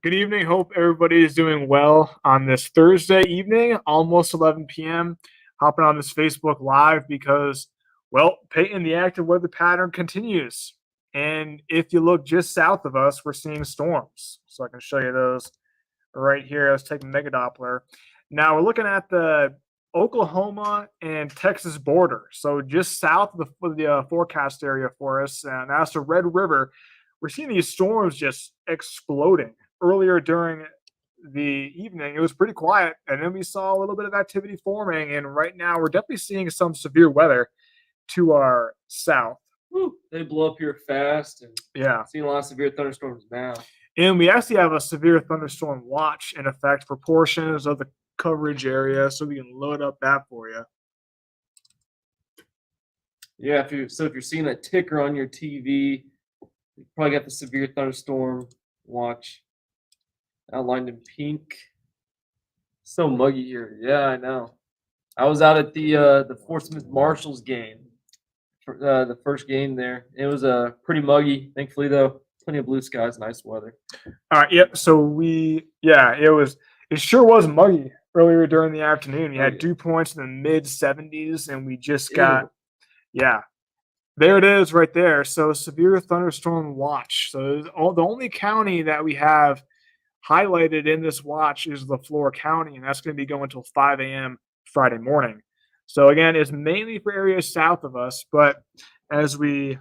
Good evening. Hope everybody is doing well on this Thursday evening, almost 11 p.m. Hopping on this Facebook Live because, well, Peyton, the active weather pattern continues. And if you look just south of us, we're seeing storms. So I can show you those right here. I was taking Mega Doppler. Now we're looking at the Oklahoma and Texas border. So just south of the forecast area for us, and that's the Red River. We're seeing these storms just exploding. Earlier during the evening, it was pretty quiet, and then we saw a little bit of activity forming. And right now, we're definitely seeing some severe weather to our south. Woo, they blow up here fast, and Yeah, seeing a lot of severe thunderstorms now. and we actually have a severe thunderstorm watch in effect for portions of the coverage area, so we can load up that for you. Yeah, if you're seeing that ticker on your TV, you probably got the severe thunderstorm watch outlined in pink. So muggy here. Yeah, I know. I was out at the Fort Smith Marshals game, for, the first game there. It was pretty muggy. Thankfully, though, plenty of blue skies, nice weather. All right, yep. So it sure was muggy earlier during the afternoon. We had dew points in the mid 70s, and we just got, yeah, there it is right there. So severe thunderstorm watch. So the only county that we have highlighted in this watch is LaFleur County, and that's going to be going until 5 a.m. Friday morning. So again, it's mainly for areas south of us, but as we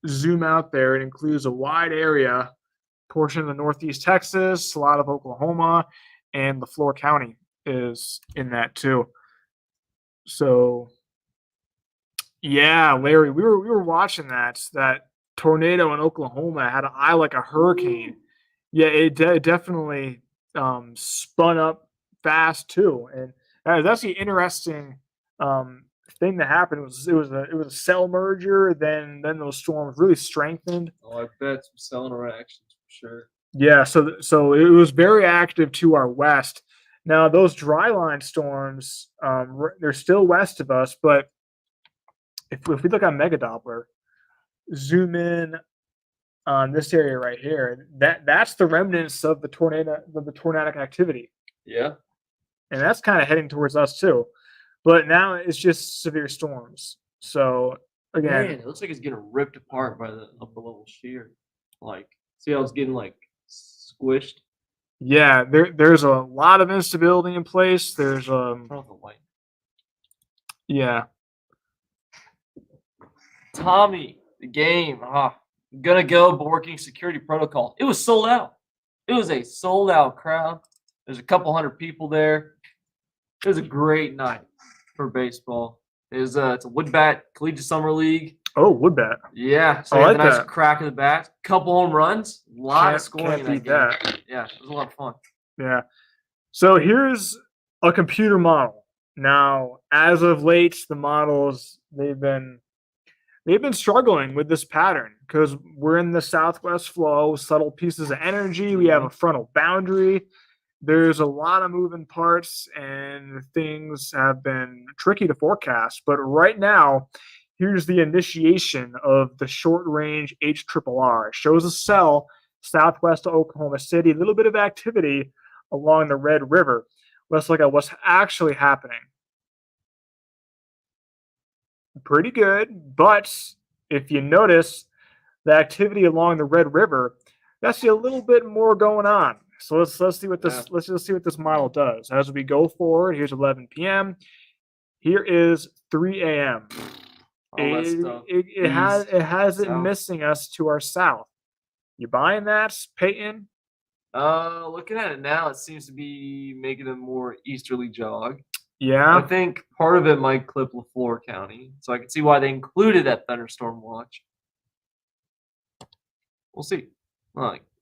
zoom out there, it includes a wide area, portion of the northeast Texas, a lot of Oklahoma, and LaFleur County is in that too. So yeah, Larry, we were watching that tornado in Oklahoma had an eye like a hurricane. Yeah, it definitely spun up fast too, and it was actually an interesting thing that happened. It was a cell merger. Then those storms really strengthened. Oh, I bet some cell interactions for sure. Yeah, so it was very active to our west. Now those dry line storms, they're still west of us, but if we look at Mega Doppler, zoom in on this area right here, that's the remnants of the tornadic activity. Yeah, and that's kind of heading towards us too. But now it's just severe storms. So again, man, it looks like it's getting ripped apart by the upper level shear. Like, see how it's getting like squished? Yeah, there's a lot of instability in place. There's Turn off the light. Yeah. Tommy, the game. Gonna go Borking security protocol. It was sold out. It was a sold out crowd. There's a couple hundred people there. It was a great night for baseball. It's a Woodbat Collegiate Summer League. Oh, Woodbat. Yeah, so I like a nice that. crack of the bat, couple home runs, a lot of scoring Can't in beat that game. that. Yeah, it was a lot of fun. Yeah. So here's a computer model. Now, as of late, the models they've been struggling with this pattern because we're in the southwest flow, subtle pieces of energy. We have a frontal boundary. There's a lot of moving parts, and things have been tricky to forecast. But right now, here's the initiation of the short-range HRRR. It shows a cell southwest of Oklahoma City, a little bit of activity along the Red River. Let's look at what's actually happening. Pretty good, but if you notice the activity along the Red River, that's a little bit more going on. So let's see what this let's just see what this model does as we go forward. Here's 11 p.m. Here is 3 a.m. It has it missing us to our south. You buying that, Peyton? Looking at it now, it seems to be making a more easterly jog. Yeah. I think part of it might clip LaFleur County, so I can see why they included that thunderstorm watch. We'll see.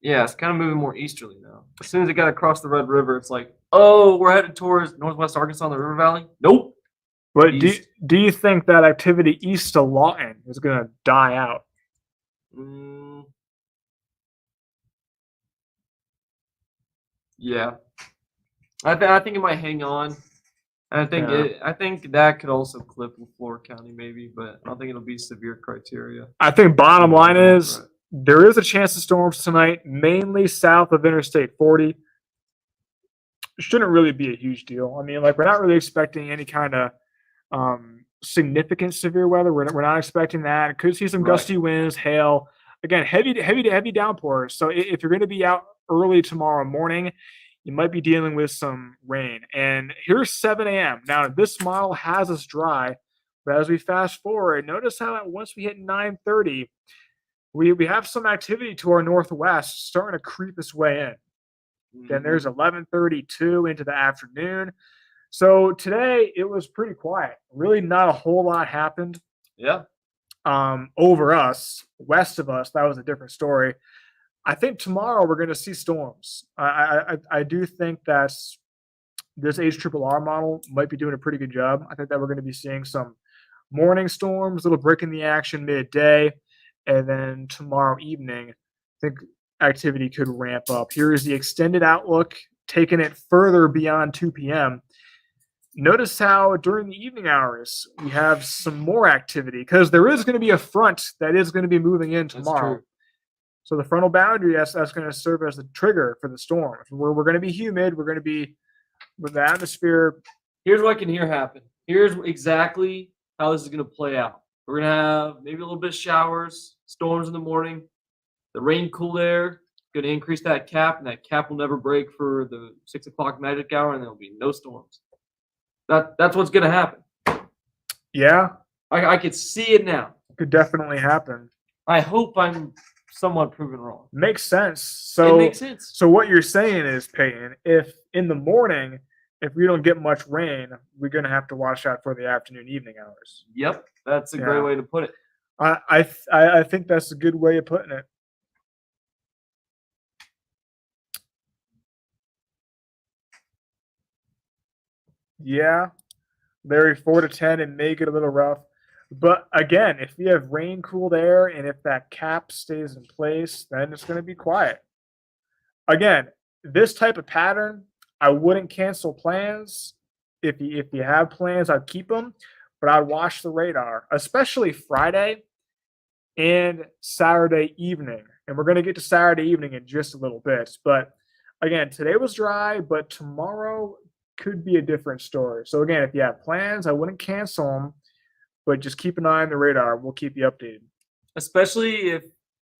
Yeah, it's kind of moving more easterly now. As soon as it got across the Red River, it's like, oh, we're headed towards northwest Arkansas and the River Valley. Nope. But do you think that activity east of Lawton is going to die out? Yeah. I think it might hang on. I think that could also clip LaFleur County maybe, but I don't think it'll be severe criteria. I think bottom line is There is a chance of storms tonight, mainly south of Interstate 40. Shouldn't really be a huge deal. I mean, like, we're not really expecting any kind of significant severe weather. We're not expecting that. Could see some Right. gusty winds, hail. Again, heavy downpours. So if you're going to be out early tomorrow morning, you might be dealing with some rain. And here's 7 a.m. Now, this model has us dry, but as we fast forward, notice how once we hit 9:30, we have some activity to our northwest starting to creep its way in. Then there's 11:32 into the afternoon. So today it was pretty quiet. Really, not a whole lot happened. Yeah. Over us, west of us, that was a different story. I think tomorrow we're going to see storms. I do think that this HRRR model might be doing a pretty good job. I think that we're going to be seeing some morning storms, little break in the action midday, and then tomorrow evening, I think activity could ramp up. Here is the extended outlook, taking it further beyond 2 p.m. Notice how during the evening hours we have some more activity because there is going to be a front that is going to be moving in tomorrow. So the frontal boundary, that's going to serve as the trigger for the storm. We're going to be humid. We're going to be with the atmosphere. Here's what I can hear happen. Here's exactly how this is going to play out. We're going to have maybe a little bit of showers, storms in the morning. The rain, cool air, going to increase that cap, and that cap will never break for the 6 o'clock magic hour, and there'll be no storms. That's what's going to happen. Yeah. I could see it now. Could definitely happen. I hope I'm somewhat proven wrong. Makes sense. So it makes sense. So what you're saying is, Peyton, if in the morning, if we don't get much rain, we're going to have to watch out for the afternoon, evening hours. Yep, that's a great way to put it. I think that's a good way of putting it. Yeah, Larry, 4 to 10, and may get a little rough. But again, if we have rain, cooled air, and if that cap stays in place, then it's going to be quiet. Again, this type of pattern, I wouldn't cancel plans. If you have plans, I'd keep them, but I'd watch the radar, especially Friday and Saturday evening. And we're going to get to Saturday evening in just a little bit. But again, today was dry, but tomorrow could be a different story. So again, if you have plans, I wouldn't cancel them, but just keep an eye on the radar. We'll keep you updated. Especially if,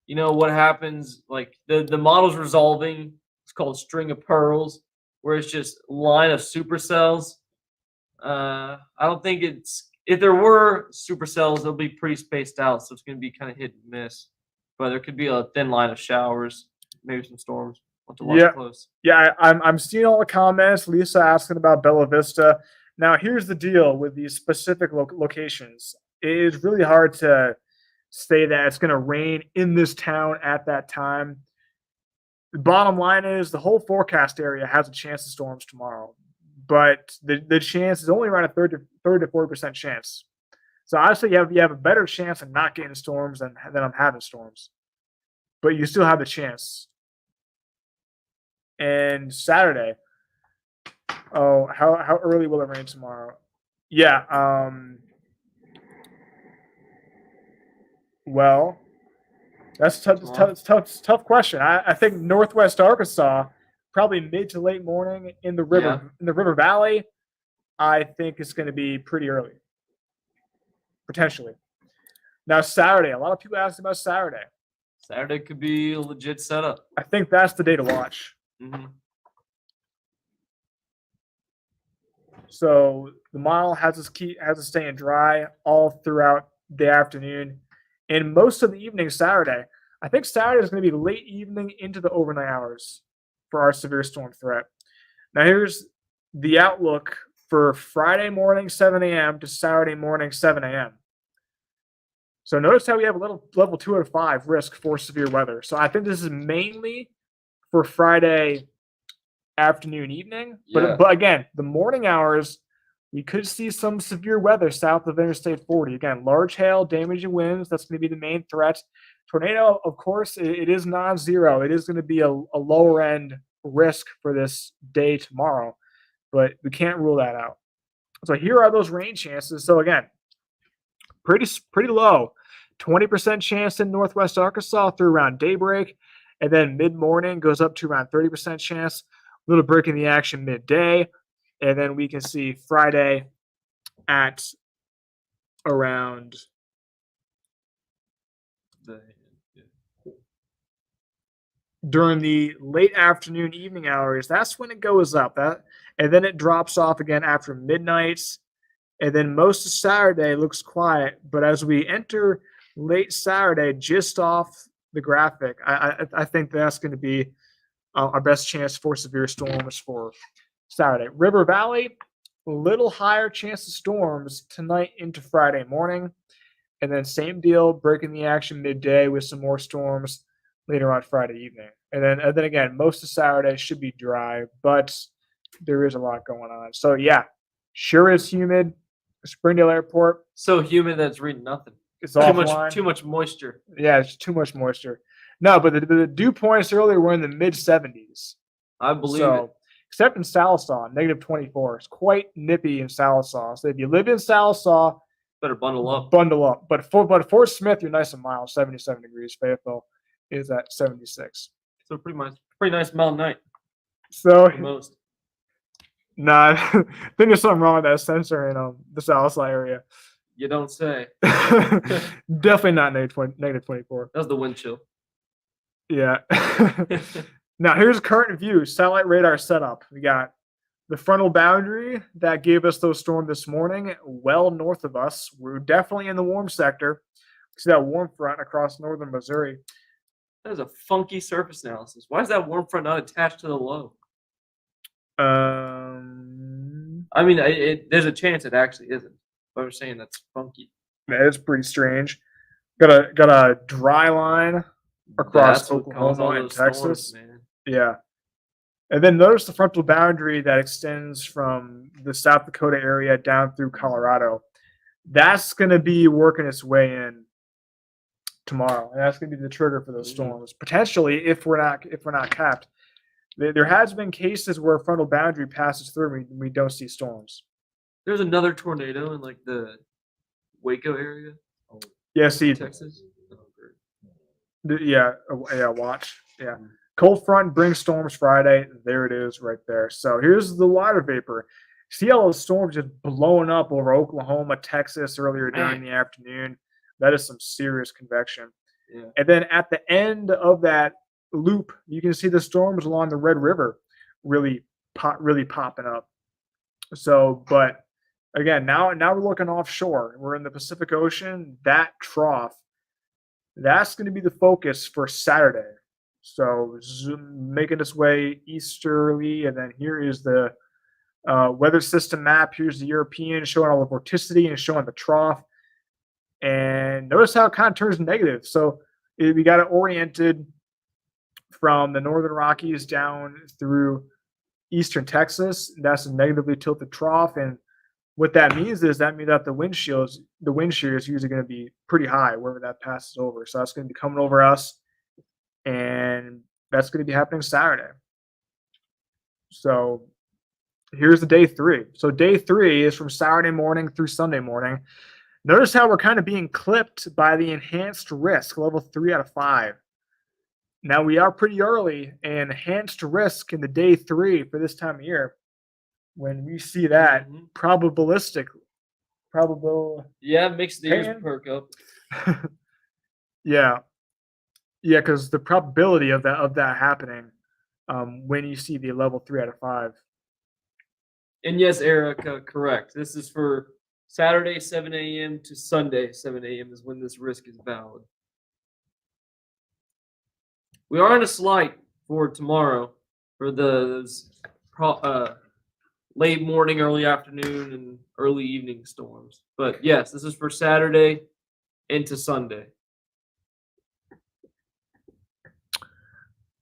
you know, what happens, like the model's resolving. It's called string of pearls, where it's just line of supercells. I don't think if there were supercells, they'll be pretty spaced out, so it's going to be kind of hit and miss. But there could be a thin line of showers, maybe some storms. We'll have to watch close. Yeah, I'm seeing all the comments. Lisa asking about Bella Vista. Now, here's the deal with these specific locations. It is really hard to say that it's going to rain in this town at that time. The bottom line is the whole forecast area has a chance of storms tomorrow, but the chance is only around a 30 to 40% chance. So obviously, you have a better chance of not getting storms than I'm having storms, but you still have the chance. And Saturday, how early will it rain tomorrow? Yeah. Well, that's tough question. I think Northwest Arkansas, probably mid to late morning in the river valley. I think it's going to be pretty early, potentially. Now Saturday, a lot of people ask about Saturday. Saturday could be a legit setup. I think that's the day to watch. Mm-hmm. So the model has us staying dry all throughout the afternoon and most of the evening Saturday. I think Saturday is going to be late evening into the overnight hours for our severe storm threat. Now here's the outlook for Friday morning 7 a.m. to Saturday morning 7 a.m. So notice how we have a little level 2 out of 5 risk for severe weather. So I think this is mainly for Friday afternoon, evening. But again, the morning hours, we could see some severe weather south of Interstate 40. Again, large hail, damaging winds. That's going to be the main threat. Tornado, of course, it is non-zero. It is going to be a lower end risk for this day tomorrow, but we can't rule that out. So here are those rain chances. So again, pretty low. 20% chance in northwest Arkansas through around daybreak. And then mid-morning goes up to around 30% chance. A little break in the action midday. And then we can see Friday at around during the late afternoon, evening hours. That's when it goes up. And then it drops off again after midnight. And then most of Saturday looks quiet. But as we enter late Saturday, just off the graphic, I think that's going to be our best chance for severe storms for Saturday. River Valley, a little higher chance of storms tonight into Friday morning. And then same deal, breaking the action midday with some more storms later on Friday evening. And then again, most of Saturday should be dry, but there is a lot going on. So yeah, sure is humid. Springdale Airport. So humid that it's reading nothing. It's too much moisture. Yeah, it's too much moisture. No, but the dew points earlier were in the mid 70s. I believe it. Except in Sallisaw, -24. It's quite nippy in Sallisaw. So if you live in Sallisaw, better bundle up. Bundle up. But Fort Smith, you're nice and mild, 77 degrees. Fayetteville is at 76. So pretty nice mild night. So most. Nah, I think there's something wrong with that sensor in the Sallisaw area. You don't say. Definitely not -24. That was the wind chill. Yeah. Now here's current view, satellite radar setup. We got the frontal boundary that gave us those storms this morning, well north of us. We're definitely in the warm sector. See that warm front across northern Missouri. That is a funky surface analysis. Why is that warm front not attached to the low? I mean, there's a chance it actually isn't. But I'm saying that's funky. That is pretty strange. Got a dry line across Oklahoma and Texas. Storms, man. Yeah. And then notice the frontal boundary that extends from the South Dakota area down through Colorado. That's going to be working its way in tomorrow. And that's going to be the trigger for those storms. Potentially, if we're not capped. There has been cases where a frontal boundary passes through and we don't see storms. There's another tornado in like the Waco area. Yeah, see Texas. Yeah, watch. Yeah. Cold front brings storms Friday. There it is right there. So here's the water vapor. See all those storms just blowing up over Oklahoma, Texas earlier during the afternoon. That is some serious convection. Yeah. And then at the end of that loop, you can see the storms along the Red River really popping up. So, but again, now we're looking offshore. We're in the Pacific Ocean. That trough, that's going to be the focus for Saturday. So making its way easterly, and then here is the weather system map. Here's the European showing all the vorticity and showing the trough. And notice how it kind of turns negative. So we got it oriented from the northern Rockies down through eastern Texas. That's a negatively tilted trough. And what that means that the wind shear is usually going to be pretty high wherever that passes over. So that's going to be coming over us. And that's going to be happening Saturday. So here's the day 3. So day 3 is from Saturday morning through Sunday morning. Notice how we're kind of being clipped by the enhanced risk, level 3 out of 5. Now we are pretty early, and enhanced risk in the day 3 for this time of year. When we see that, Yeah, it makes the ears perk up. Yeah, because the probability of that happening when you see the level 3 out of 5. And yes, Erica, correct. This is for Saturday 7 a.m. to Sunday 7 a.m. is when this risk is valid. We are on a slide for tomorrow for those late morning, early afternoon, and early evening storms. But yes, this is for Saturday into Sunday.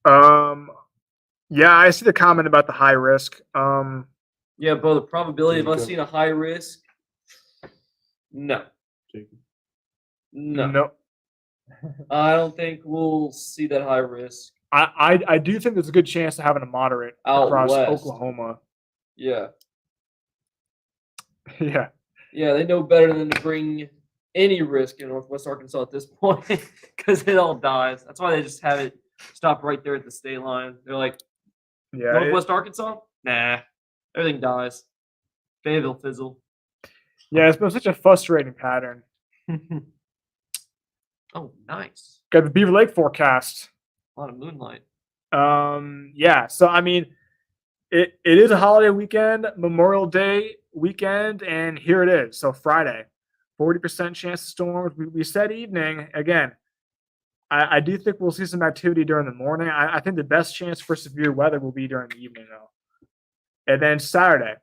Yeah, I see the comment about the high risk. Yeah, but the probability of us seeing a high risk, no. I don't think we'll see that high risk. I do think there's a good chance of having a moderate across west. Oklahoma. Yeah. Yeah. Yeah, they know better than to bring any risk in Northwest Arkansas at this point because it all dies. That's why they just have it stop right there at the state line. They're like, Yeah, Northwest Arkansas? Nah, everything dies. Fayetteville fizzle. it's been such a frustrating pattern. Oh, nice. Got the Beaver Lake forecast. A lot of moonlight. So I mean, it is a holiday weekend, Memorial Day weekend, and here it is. So Friday, 40% chance of storms. We said evening again. I do think we'll see some activity during the morning. I think the best chance for severe weather will be during the evening, though. And then Saturday,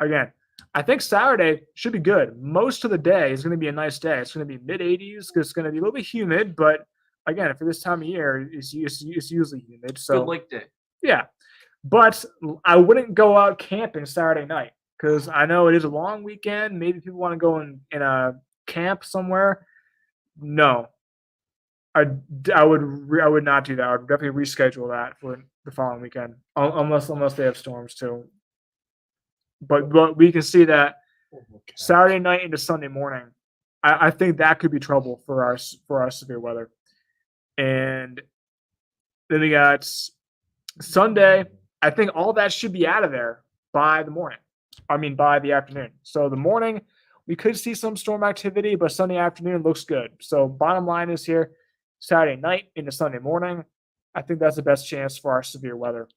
again, I think Saturday should be good. Most of the day is going to be a nice day. It's going to be mid-80s because it's going to be a little bit humid, but again, for this time of year, it's usually humid. So Good lake day. Yeah, but I wouldn't go out camping Saturday night because I know it is a long weekend. Maybe people want to go in a camp somewhere. No, I would not do that. I would definitely reschedule that for the following weekend, unless they have storms too. But we can see that Saturday night into Sunday morning. I think that could be trouble for our severe weather. And then we got Sunday. I think all that should be out of there by the morning. By the afternoon. So the morning, we could see some storm activity, but Sunday afternoon looks good. So bottom line is here, Saturday night into Sunday morning, I think that's the best chance for our severe weather.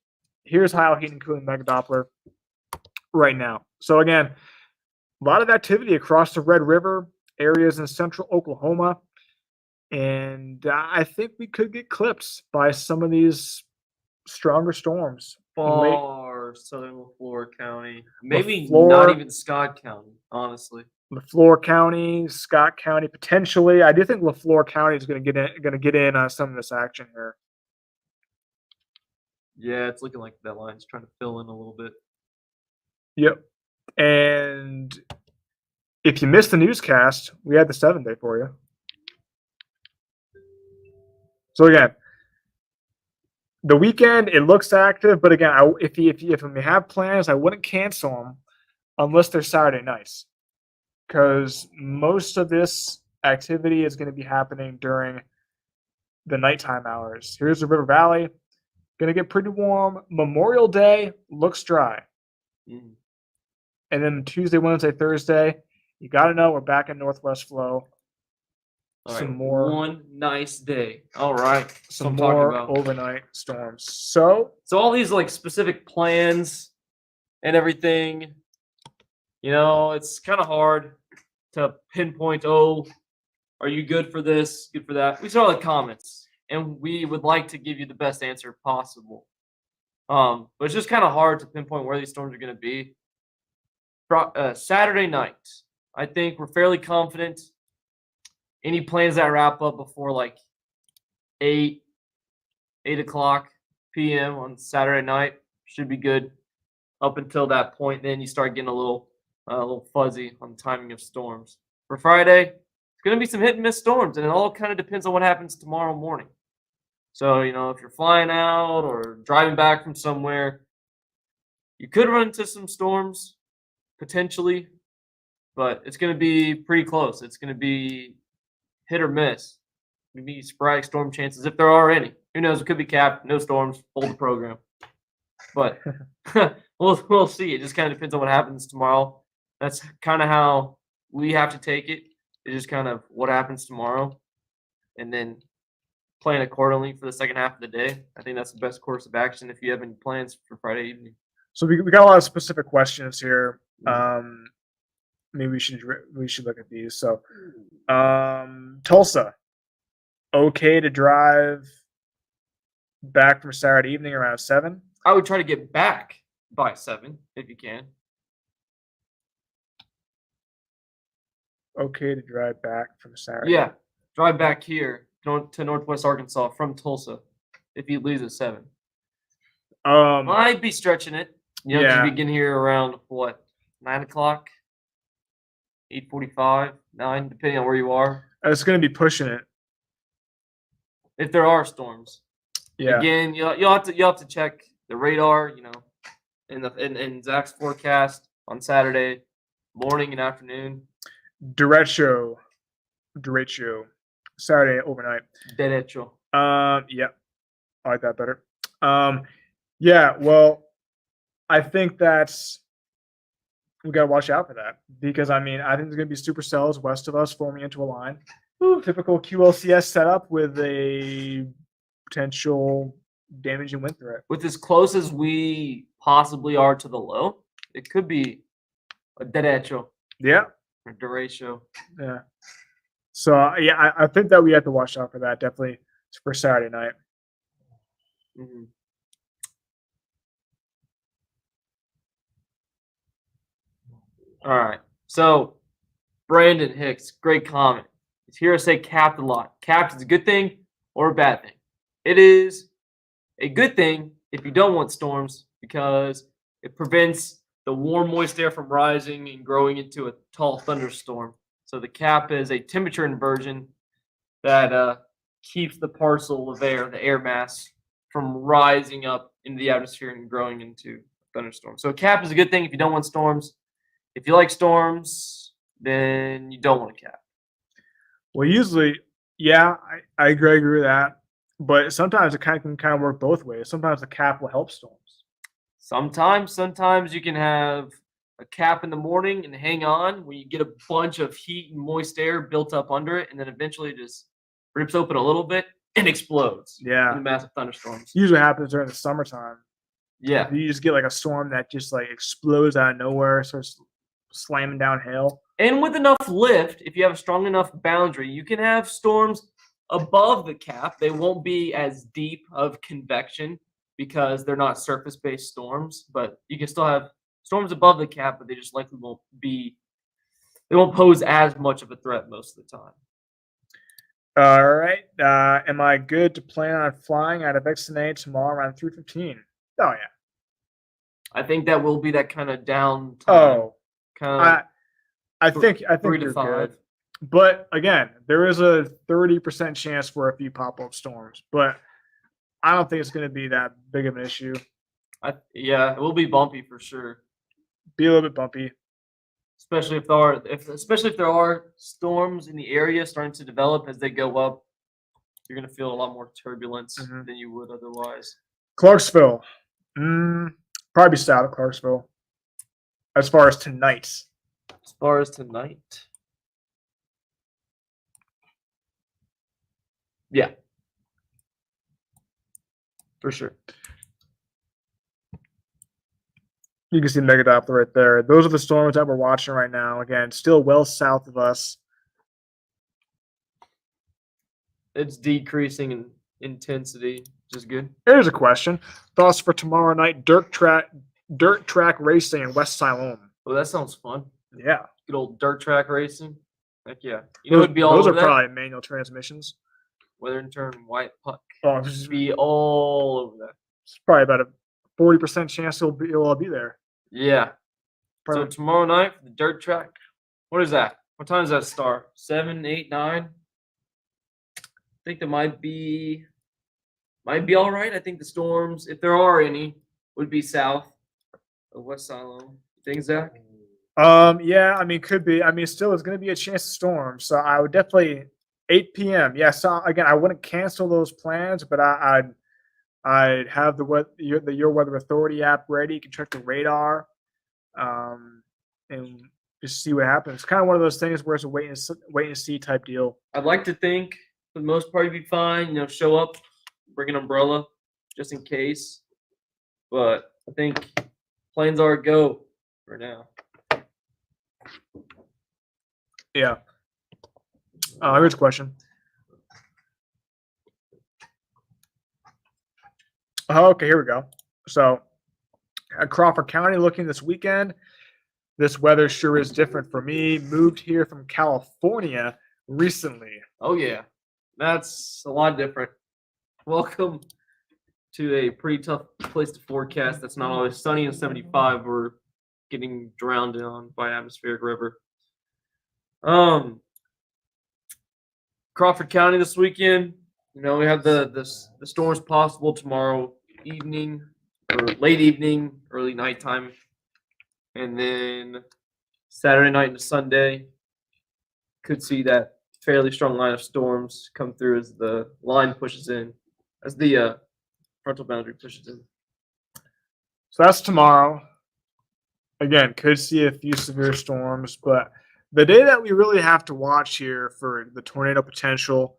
Here's Ohio Heat and Cooling Mega Doppler right now. So again, a lot of activity across the Red River, areas in central Oklahoma, and I think we could get clipped by some of these stronger storms. Far southern Leflore County. Maybe Leflore, not even Scott County, honestly. Leflore County, Scott County, potentially. I do think Leflore County is going to get in on some of this action here. Yeah, it's looking like that line's trying to fill in a little bit. Yep. And if you missed the newscast, we had the 7-day for you. So again, the weekend it looks active, but again, if you have plans, I wouldn't cancel them unless they're Saturday nights, because most of this activity is going to be happening during the nighttime hours. Here's the River Valley, going to get pretty warm. Memorial Day looks dry, and then Tuesday, Wednesday, Thursday, you got to know we're back in Northwest Flow. More one nice day. All right, some more overnight storms. So all these like specific plans and everything, it's kind of hard to pinpoint. Oh, are you good for this? Good for that? We saw the comments, and we would like to give you the best answer possible. But it's just kind of hard to pinpoint where these storms are going to be. Saturday night, I think we're fairly confident. Any plans that wrap up before like 8 o'clock p.m. on Saturday night should be good. Up until that point, then you start getting a little fuzzy on the timing of storms. For Friday, it's going to be some hit and miss storms, and it all kind of depends on what happens tomorrow morning. So, if you're flying out or driving back from somewhere, you could run into some storms potentially, but it's going to be pretty close. It's going to be hit or miss. Maybe sporadic storm chances if there are any. Who knows? It could be capped. No storms. Hold the program. But we'll see. It just kind of depends on what happens tomorrow. That's kind of how we have to take it. It's just kind of what happens tomorrow, and then plan accordingly for the second half of the day. I think that's the best course of action if you have any plans for Friday evening. So we got a lot of specific questions here. Maybe we should look at these. So, Tulsa, okay to drive back from Saturday evening around 7? I would try to get back by 7 if you can. Okay to drive back from Saturday. Yeah, drive back here to Northwest Arkansas from Tulsa if you leave at 7. I'd be stretching it. Just be getting here around 9 o'clock. 8:45, 9, depending on where you are. It's going to be pushing it if there are storms. Yeah. Again, you'll have to check the radar. In Zach's forecast on Saturday morning and afternoon. Derecho, derecho. Saturday overnight. Derecho. Yeah, I like that better. Yeah, well, I think that's we gotta watch out for that because I mean I think there's gonna be supercells west of us forming into a line. Typical QLCS setup with a potential damaging wind threat. With as close as we possibly are to the low, it could be a derecho Yeah, or derecho. yeah. So yeah, I think that we have to watch out for that definitely for Saturday night. Mm-hmm. All right. So Brandon Hicks, great comment. He's here to say capped a lot. Capped is a good thing or a bad thing. It is a good thing if you don't want storms because it prevents the warm, moist air from rising and growing into a tall thunderstorm. So the cap is a temperature inversion that keeps the parcel of air, the air mass, from rising up into the atmosphere and growing into a thunderstorm. So a cap is a good thing if you don't want storms. If you like storms, then you don't want a cap. Well, usually, yeah, I agree with that. But sometimes it can kind of work both ways. Sometimes the cap will help storms. Sometimes you can have a cap in the morning and hang on when you get a bunch of heat and moist air built up under it, and then eventually it just rips open a little bit and explodes. Yeah. In massive thunderstorms. Usually happens during the summertime. Yeah. You just get like a storm that just like explodes out of nowhere, starts slamming down hail. And with enough lift, if you have a strong enough boundary, you can have storms above the cap. They won't be as deep of convection because they're not surface-based storms, but you can still have storms above the cap, but they just likely they won't pose as much of a threat most of the time. All right. Am I good to plan on flying out of XNA tomorrow around 3:15? Oh yeah. I think that will be that kind of down time. Oh, kind of I think 3 to you're 5. good. But again, there is a 30% chance for a few pop-up storms, but I don't think it's going to be that big of an issue. Yeah, it will be bumpy for sure. Be a little bit bumpy, especially if there are storms in the area starting to develop as they go up. You're going to feel a lot more turbulence than you would otherwise. Clarksville, probably south of Clarksville. As far as tonight. Yeah, for sure. You can see Mega Doppler right there. Those are the storms that we're watching right now. Again, still well south of us. It's decreasing in intensity, which is good. Here's a question. Thoughts for tomorrow night, dirt track racing in West Siloam. Well, that sounds fun. Yeah. Good old dirt track racing. Heck yeah. You know, it'd be all those over are probably manual transmissions. Weather and turn white puck. Oh, it'd be all over that. It's probably about a 40% chance it'll all be there. Yeah. So tomorrow night for the dirt track. What is that? What time does that start? 7, 8, 9? I think that might be all right. I think the storms, if there are any, would be south of West Siloam. You think, Zach? Yeah, I mean, could be. I mean, still, it's going to be a chance to storm. So I would definitely 8 p.m. Yeah. So again, I wouldn't cancel those plans, but I'd have the Your Weather Authority app ready. You can check the radar, and just see what happens. It's kind of one of those things where it's a wait and see type deal. I'd like to think for the most part you'd be fine. You know, show up, bring an umbrella just in case. But I think planes are a go for now. Yeah. Here's a question. Oh, okay, here we go. So, Crawford County looking this weekend. This weather sure is different for me. Moved here from California recently. Oh, yeah. That's a lot different. Welcome to a pretty tough place to forecast. That's not always sunny and 75. We're getting drowned on by atmospheric river. Crawford County this weekend. You know, we have the storms possible tomorrow evening or late evening, early nighttime, and then Saturday night into Sunday. Could see that fairly strong line of storms come through as the line pushes in, as the frontal boundary pushes in. So that's tomorrow. Again, could see a few severe storms, but the day that we really have to watch here for the tornado potential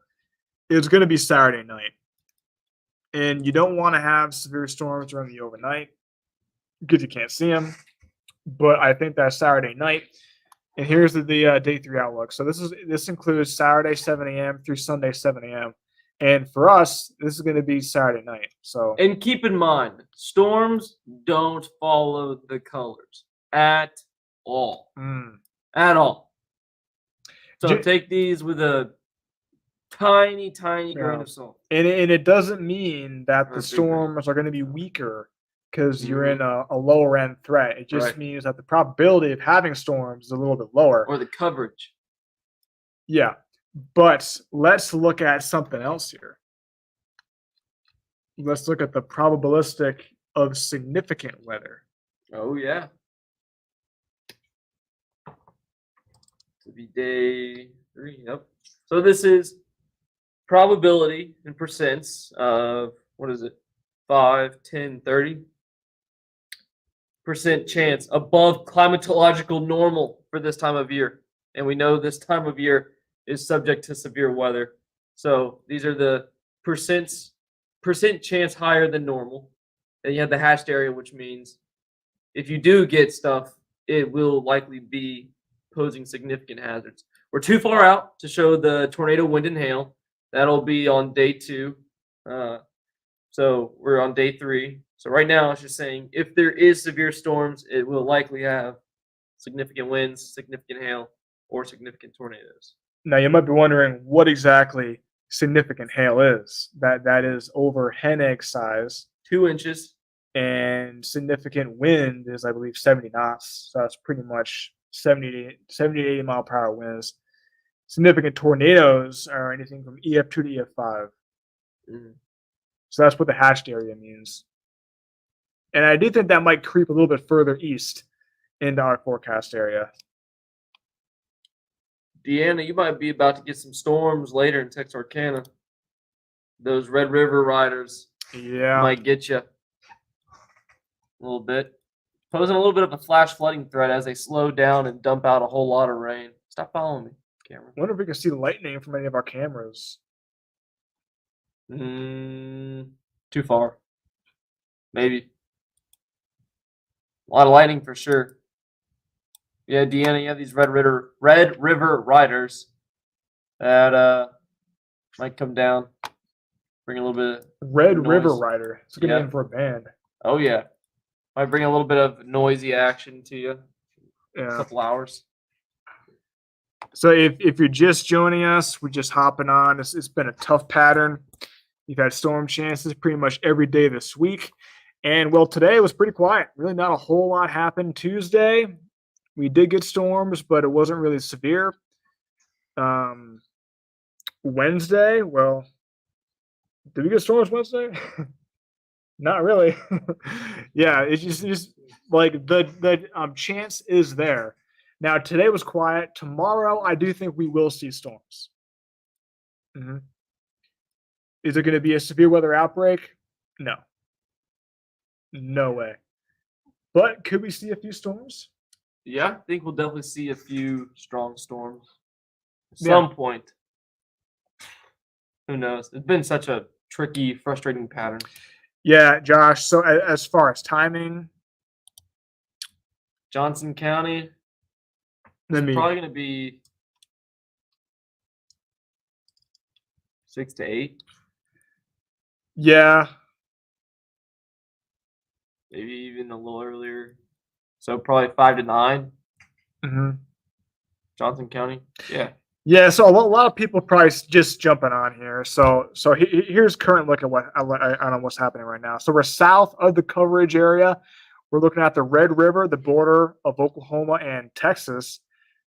is going to be Saturday night. And you don't want to have severe storms during the overnight because you can't see them. But I think that's Saturday night. And here's the day 3 outlook. So this includes Saturday 7 a.m. through Sunday 7 a.m. And for us, this is going to be Saturday night. So And keep in mind, storms don't follow the colors at all. At all. So take these with a tiny grain of salt. And it doesn't mean that the storms are going to be weaker because you're in a lower end threat. It just means that the probability of having storms is a little bit lower. Or the coverage. Yeah. But let's look at something else here. Let's look at the probabilistic of significant weather. Oh, yeah. To be day 3. Yep. So this is probability in percents of, what is it? 5, 10, 30% chance above climatological normal for this time of year. And we know this time of year is subject to severe weather. So these are the percent chance higher than normal. And you have the hashed area, which means if you do get stuff, it will likely be posing significant hazards. We're too far out to show the tornado wind and hail. That'll be on day 2. So we're on day 3. So right now it's just saying if there is severe storms, it will likely have significant winds, significant hail, or significant tornadoes. Now you might be wondering what exactly significant hail is. That is over hen egg size. 2 inches. And significant wind is, I believe, 70 knots. So that's pretty much 70 to 80 mile per hour winds. Significant tornadoes are anything from EF2 to EF5. So that's what the hatched area means. And I do think that might creep a little bit further east into our forecast area. Deanna, you might be about to get some storms later in Texarkana. Those Red River riders might get you a little bit. Posing a little bit of a flash flooding threat as they slow down and dump out a whole lot of rain. Stop following me, camera. I wonder if we can see lightning from any of our cameras. Too far. Maybe. A lot of lightning for sure. Yeah, Deanna, you have these Red River riders that might come down, bring a little bit of Red noise. River Rider. It's a good name for a band. Oh yeah, might bring a little bit of noisy action to you. Yeah. A couple hours. So if you're just joining us, we're just hopping on. It's been a tough pattern. You've had storm chances pretty much every day this week. And, well, today was pretty quiet. Really not a whole lot happened Tuesday. We did get storms, but it wasn't really severe. Wednesday, well, did we get storms Wednesday? Not really. Yeah, it's just like the chance is there. Now, today was quiet. Tomorrow, I do think we will see storms. Is there going to be a severe weather outbreak? No. No way. But could we see a few storms? Yeah, I think we'll definitely see a few strong storms at some point. Who knows? It's been such a tricky, frustrating pattern. Yeah, Josh. So as far as timing, Johnson County, it's probably going to be 6 to 8. Yeah. Maybe even a little earlier. So probably 5 to 9. Johnson County. Yeah. Yeah. So a lot of people probably just jumping on here. So here's current look at what's happening right now. So we're south of the coverage area. We're looking at the Red River, the border of Oklahoma and Texas,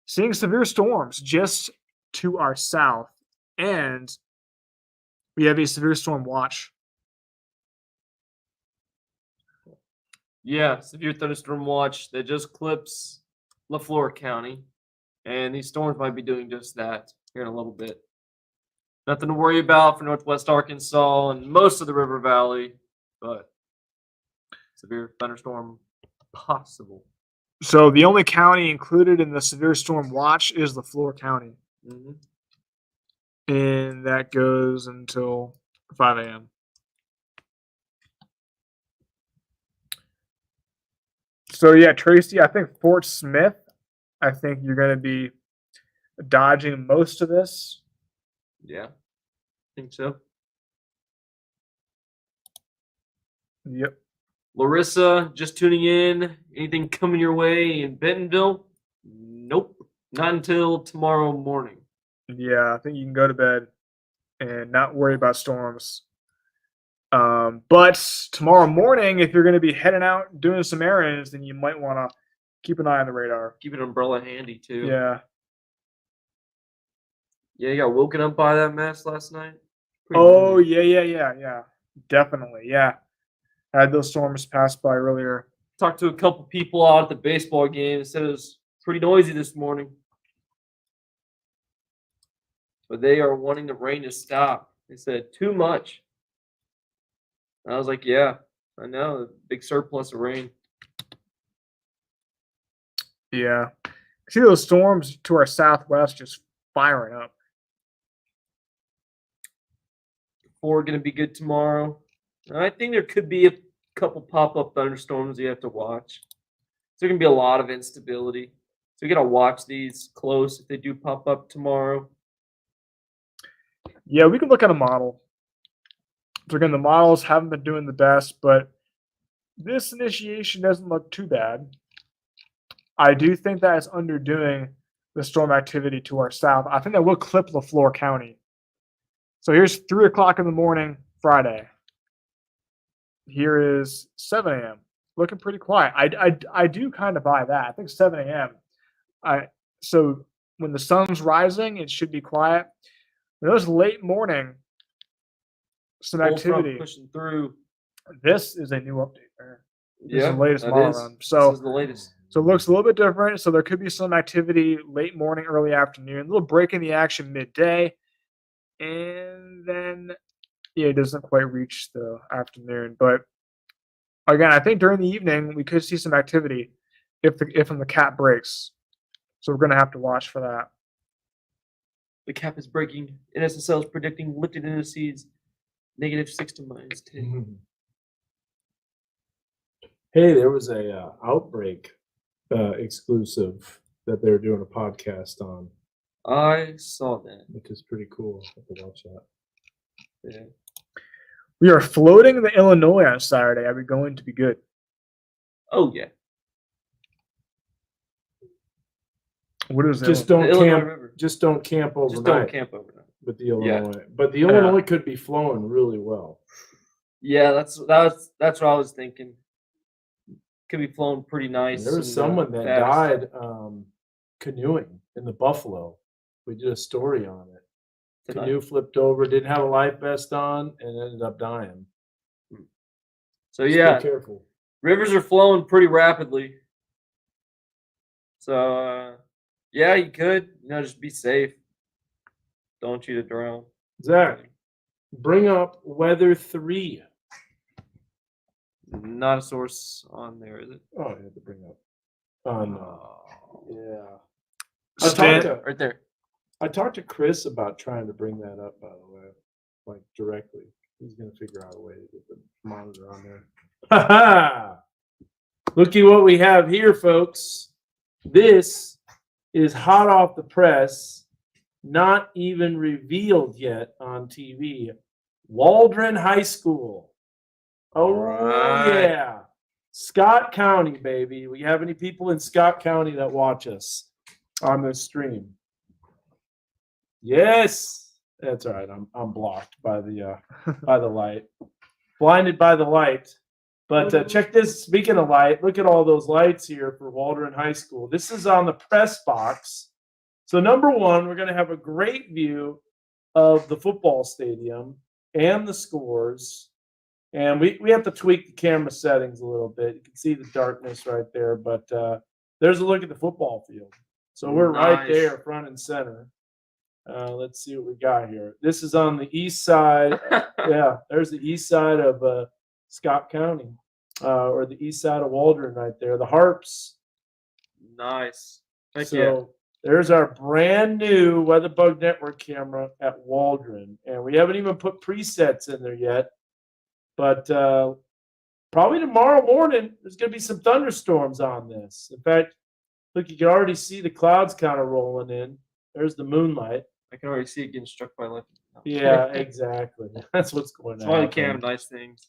seeing severe storms just to our south, and we have a severe storm watch. Yeah, severe thunderstorm watch that just clips LaFleur County, and these storms might be doing just that here in a little bit. Nothing to worry about for Northwest Arkansas and most of the River Valley, but severe thunderstorm possible. So the only county included in the severe storm watch is LaFleur County. Mm-hmm. And that goes until 5 a.m. So, yeah, Tracy, I think Fort Smith, I think you're going to be dodging most of this. Yeah, I think so. Yep. Larissa, just tuning in. Anything coming your way in Bentonville? Nope. Not until tomorrow morning. Yeah, I think you can go to bed and not worry about storms. But tomorrow morning, if you're going to be heading out doing some errands, then you might want to keep an eye on the radar. Keep an umbrella handy, too. Yeah. Yeah, you got woken up by that mess last night? Oh, yeah. Definitely, yeah. I had those storms pass by earlier. Talked to a couple people out at the baseball game. Said it was pretty noisy this morning. But they are wanting the rain to stop. They said too much. And I was like, yeah, I know. Big surplus of rain. Yeah. See those storms to our southwest just firing up. We're going to be good tomorrow. I think there could be a couple pop-up thunderstorms you have to watch. There's going to be a lot of instability. So you got to watch these close if they do pop up tomorrow. Yeah, we can look at a model. So again, the models haven't been doing the best, but this initiation doesn't look too bad. I do think that is underdoing the storm activity to our south. I think that will clip LaFleur County. So here's 3 o'clock in the morning, Friday. Here is 7 a.m. Looking pretty quiet. I do kind of buy that. I think 7 a.m. So when the sun's rising, it should be quiet. When it was late morning, some Cold front activity. pushing through. This is a new update there. This is Yeah, the latest that model is. run. So This is the latest. So it looks a little bit different. So there could be some activity late morning, early afternoon, a little break in the action midday. And then, it doesn't quite reach the afternoon. But again, I think during the evening, we could see some activity if the cap breaks. So we're going to have to watch for that. The cap is breaking. NSSL is predicting lifted indices -6 to -10. Hey, there was a Outbreak exclusive that they were doing a podcast on, I saw that. which is pretty cool. I have to watch that. Yeah. We are floating the Illinois on Saturday. Are we going to be good? Oh yeah. What is Just Illinois? don't The Illinois camp. River. Just don't camp overnight Just don't camp overnight. with the Illinois. But the Illinois could be flowing really well. Yeah, that's what I was thinking. Could be flowing pretty nice. There was and, someone that fast. died canoeing in the Buffalo. We did a story on it. Tonight. Canoe flipped over, didn't have a life vest on, and ended up dying. So Just yeah, be careful. rivers are flowing pretty rapidly. So yeah, you could just be safe. Don't want you to drown. Zach, bring up weather 3. Not a source on there, is it? Oh, I had to bring up. Yeah. Right there. I talked to Chris about trying to bring that up, by the way, like directly. He's going to figure out a way to get the monitor on there. Ha ha! Looky what we have here, folks. This is hot off the press, not even revealed yet on TV. Waldron High School. Oh, Right. yeah. Scott County, baby. We have any people in Scott County that watch us on this stream? Yes. That's all right. I'm blocked by the light. Blinded by the light. But check this. Speaking of light, look at all those lights here for Waldron High School. This is on the press box. So number one, we're going to have a great view of the football stadium and the scores. And we have to tweak the camera settings a little bit. You can see the darkness right there, but there's a look at the football field. So we're right Nice. there, front and center. Let's see what we got here. This is on the east side. Yeah, there's the east side of Scott County, or the east side of Waldron right there. The Harps. Nice. Heck So yeah. there's our brand new WeatherBug Network camera at Waldron. And we haven't even put presets in there yet. But probably tomorrow morning, there's going to be some thunderstorms on this. In fact, look, you can already see the clouds kind of rolling in. There's the moonlight. I can already see it getting struck by lightning. Yeah, exactly. That's what's going to That's why happen. they can't have nice things.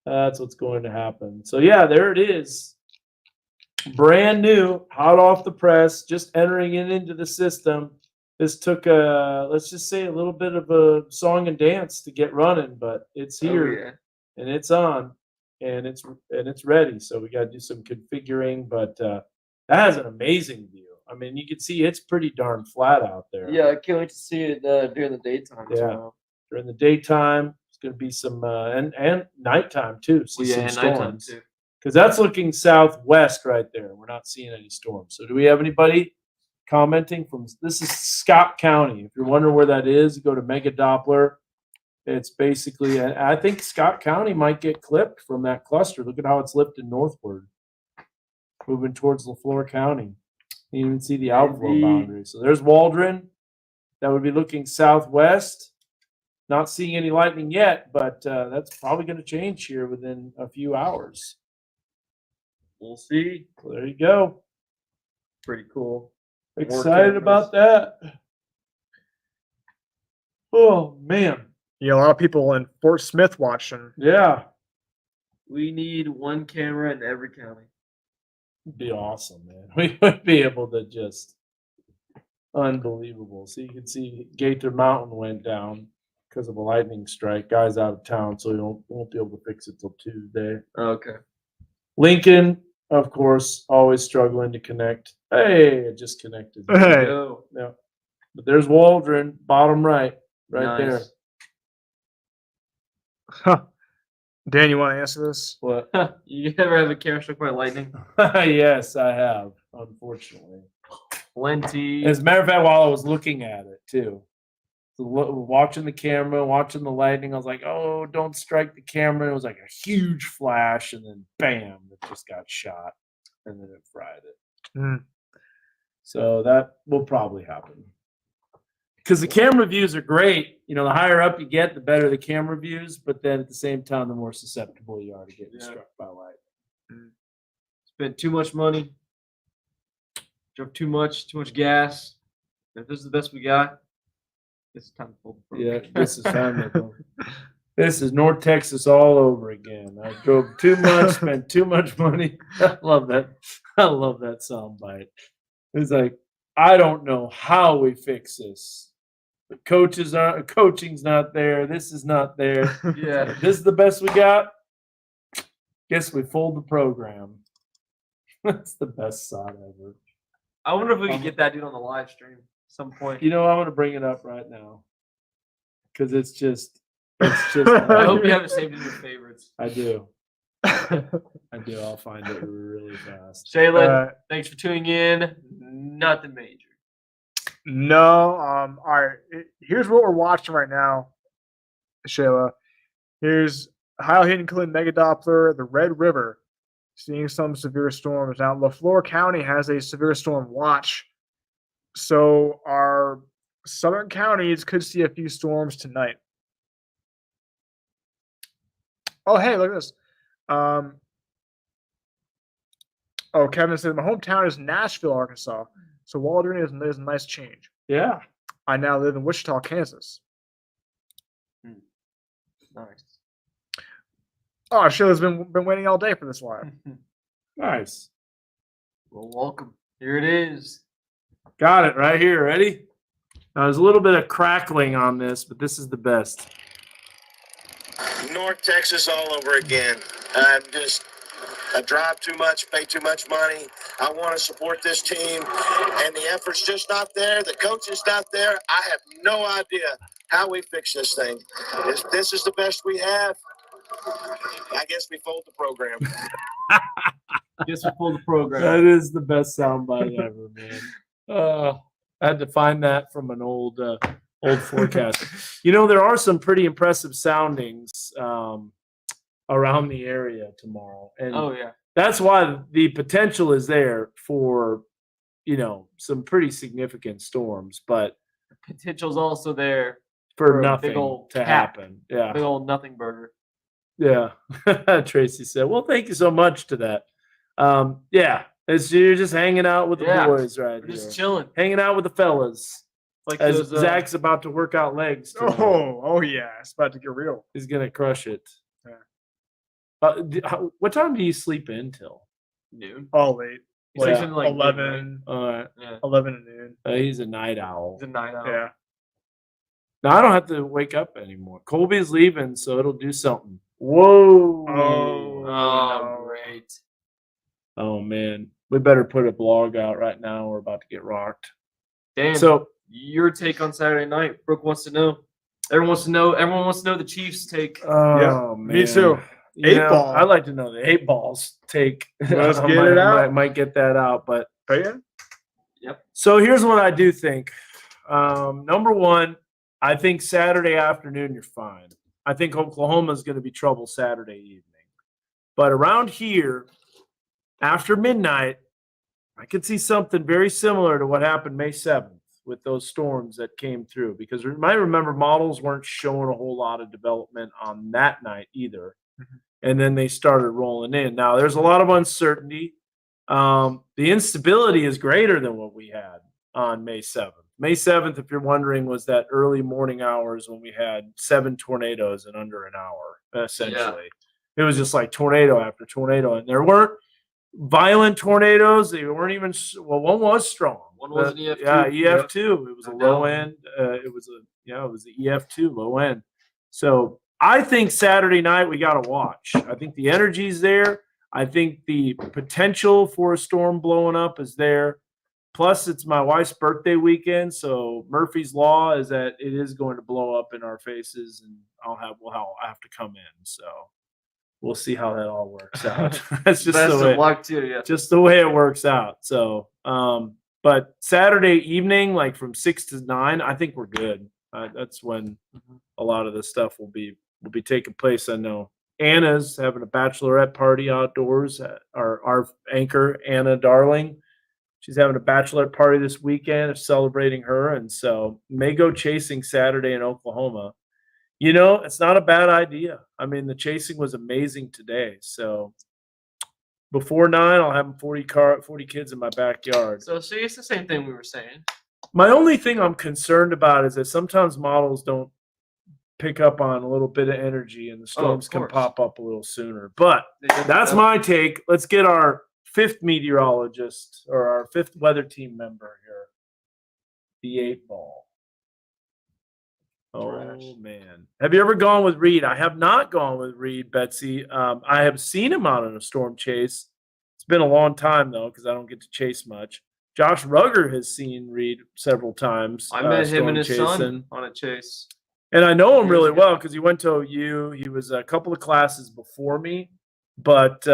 That's what's going to happen. So yeah, there it is. Brand new, hot off the press, just entering it into the system. This took let's just say a little bit of a song and dance to get running, but it's here and it's on and it's ready. So we got to do some configuring, but that has an amazing view. I mean, you can see it's pretty darn flat out there. Yeah, I can't wait to see it during the daytime. Yeah. Tomorrow. During the daytime, it's going to be some and nighttime too. See some and nighttime storms. too. Because that's looking southwest right there. We're not seeing any storms. So do we have anybody commenting from this is Scott County? If you're wondering where that is, go to Mega Doppler. It's basically, I think Scott County might get clipped from that cluster. Look at how it's lifted northward, moving towards LaFleur County. You can even see the outflow boundary. So there's Waldron. That would be looking southwest. Not seeing any lightning yet, but that's probably going to change here within a few hours. We'll see. So there you go. Pretty cool. Excited about that. Oh, man. Yeah, a lot of people in Fort Smith watching. Yeah. We need one camera in every county. It'd be awesome, man. We would be able to just unbelievable. So you can see Gator Mountain went down because of a lightning strike. Guy's out of town, so he won't be able to fix it till Tuesday. Okay. Lincoln, of course, always struggling to connect. Hey, it just connected. Hey. Go. Yeah. But there's Waldron, bottom right Nice. Huh. Dan, you want to answer this? there. You ever have a camera struck by lightning? What? Yes, I have, unfortunately. Plenty. As a matter of fact, while I was looking at it too, watching the camera, watching the lightning, I was like, "Oh, don't strike the camera!" It was like a huge flash, and then bam, it just got shot, and then it fried it. Mm. So that will probably happen because the camera views are great. You know, the higher up you get, the better the camera views, but then at the same time, the more susceptible you are to getting struck by lightning. Spent too much money. Drove too much gas. If this is the best we got, it's time to pull the program. Yeah, this is time to go. This is North Texas all over again. I drove too much, spent too much money. I love that. I love that soundbite. It's like, I don't know how we fix this. The coaching's not there. This is not there. Yeah. This is the best we got. Guess we fold the program. That's the best side ever. I wonder if we could get that dude on the live stream at some point. You know, I'm gonna bring it up right now because it's just. I hope you have it saved in your favorites. I do. I do. I'll find it really fast. Shayla, thanks for tuning in. Nothing major. No. All right. Here's what we're watching right now, Shayla. Here's Ohio Hidden Clean Mega Doppler, the Red River, seeing some severe storms. Now, LaFleur County has a severe storm watch. So our southern counties could see a few storms tonight. Oh, hey, look at this. Kevin said, my hometown is Nashville, Arkansas. So Waldron is a nice change. Yeah. I now live in Wichita, Kansas. Nice. Oh, Shayla's been waiting all day for this live. Nice. Well, welcome. Here it is. Got it right here. Ready? Now, there's a little bit of crackling on this, but this is the best. North Texas all over again. I drive too much, pay too much money. I want to support this team, and the effort's just not there. The coach is not there. I have no idea how we fix this thing. If this is the best we have, I guess we fold the program. Guess we pulled the program. That is the best soundbite ever, man. I had to find that from an old forecast. You know, there are some pretty impressive soundings around the area tomorrow, and Oh yeah. that's why the potential is there for, some pretty significant storms, but Potential's also there. for For a nothing big old to cap. happen. Yeah. Big old nothing burger. Yeah. Tracy said, well, thank you so much to that. Yeah. You're just hanging out with the Yeah, boys right We're here. just chilling. Hanging out with the fellas. Like As those, Zach's about to work out legs. Tonight. Oh yeah, it's about to get real. He's going to crush it. Yeah. What time do you sleep in till? noon. All late. He's Yeah. sleeping like 11, All right. Yeah. 11 and noon. He's a night owl. It's a 9 hour. Yeah. Now I don't have to wake up anymore. Colby's leaving, so it'll do something. Whoa. Oh, great. Oh, man. We better put a blog out right now. We're about to get rocked. Dan, So, your take on Saturday night. Brooke wants to know. Everyone wants to know. Everyone wants to know the Chiefs' take. oh, man. me too. You Eight know, ball. I'd like to know the 8balls take. Let's I get might, it out. Might get that out, but Yeah. so here's what I do think. Number one, I think Saturday afternoon you're fine. I think Oklahoma is going to be trouble Saturday evening, but around here, after midnight, I could see something very similar to what happened May 7th with those storms that came through. Because you might remember models weren't showing a whole lot of development on that night either, and then they started rolling in. Now there's a lot of uncertainty. The instability is greater than what we had on May 7th. May 7th, if you're wondering, was that early morning hours when we had 7 tornadoes in under an hour, essentially. It was just like tornado after tornado. And there weren't violent tornadoes. They weren't even, well, one was strong. One was an EF2. Yeah, EF2. It was a low Down. end. It was the EF2, low end. So I think Saturday night we got to watch. I think the energy's there. I think the potential for a storm blowing up is there. Plus, it's my wife's birthday weekend, so Murphy's Law is that it is going to blow up in our faces, and I have to come in. So we'll see how that all works out. That's just Best the way, of luck too. Yeah. just the way it works out. So, but Saturday evening, like from 6 to 9, I think we're good. That's when a lot of this stuff will be taking place. I know Anna's having a bachelorette party outdoors. Our anchor Anna Darling. She's having a bachelorette party this weekend of celebrating her, and so may go chasing Saturday in Oklahoma. It's not a bad idea. I mean, the chasing was amazing today. So before 9, I'll have 40 kids in my backyard. So see, it's the same thing we were saying. My only thing I'm concerned about is that sometimes models don't pick up on a little bit of energy, and the storms can course. pop up a little sooner. But They did that's that. my take. Let's get our 5th meteorologist or our 5th weather team member here. The 8-ball. Oh, Trash. man. Have you ever gone with Reed? I have not gone with Reed, Betsy. I have seen him out on a storm chase. It's been a long time, though, because I don't get to chase much. Josh Rugger has seen Reed several times. I met him storm and his chasing. son on a chase. And I know him Years really ago. well because he went to OU. He was a couple of classes before me. But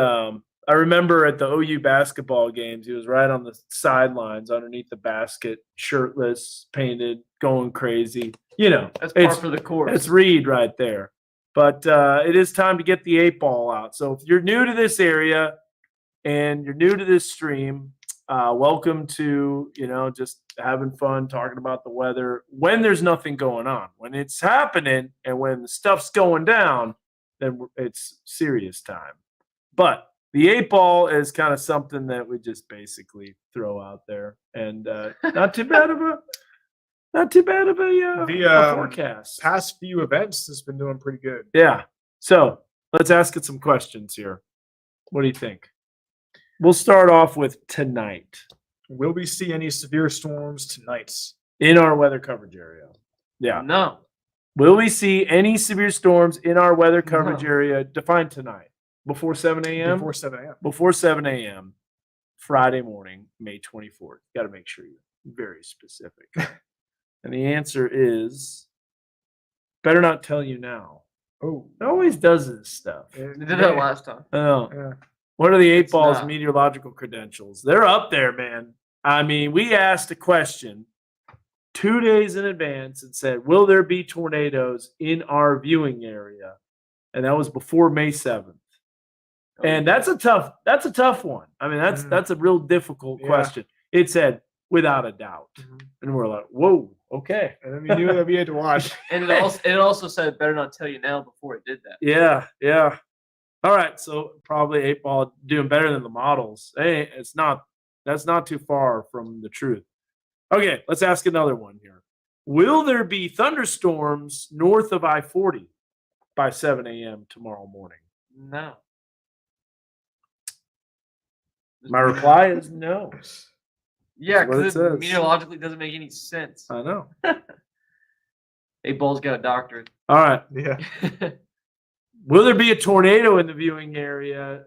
I remember at the OU basketball games, he was right on the sidelines underneath the basket, shirtless, painted, going crazy. That's par for the course. It's Reed right there. But it is time to get the 8-ball out. So if you're new to this area and you're new to this stream, welcome to, just having fun, talking about the weather when there's nothing going on. When it's happening and when the stuff's going down, then it's serious time. But the 8-ball is kind of something that we just basically throw out there, and not too bad of a forecast. Past few events has been doing pretty good. Yeah. So let's ask it some questions here. What do you think? We'll start off with tonight Will we see any severe storms tonight? in our weather coverage area. Yeah. No. Will we see any severe storms in our weather coverage No. area defined tonight before 7 a.m.? Before 7 a.m. Before 7 a.m. Friday morning, May 24th. Got to make sure you're very specific. And the answer is better not tell you now. Oh, It always does this stuff. They did that last time. Oh. Yeah. What are the 8-ball's not. meteorological credentials? They're up there, man. I mean, we asked a question 2 days in advance and said, will there be tornadoes in our viewing area? And that was before May 7th. And that's a tough one. I mean, that's a real difficult question. It said, without a doubt. And we're like, whoa, okay. And then we knew that we had to watch. And it also said better not tell you now before it did that. Yeah. All right, so probably 8-ball doing better than the models. Hey, that's not too far from the truth. Okay, let's ask another one here. Will there be thunderstorms north of I-40 by 7 a.m. tomorrow morning? No. My reply is no. Yeah, That's what it because it says. meteorologically doesn't make any sense. I know. 8-ball's got a doctorate. All right. Yeah. Will there be a tornado in the viewing area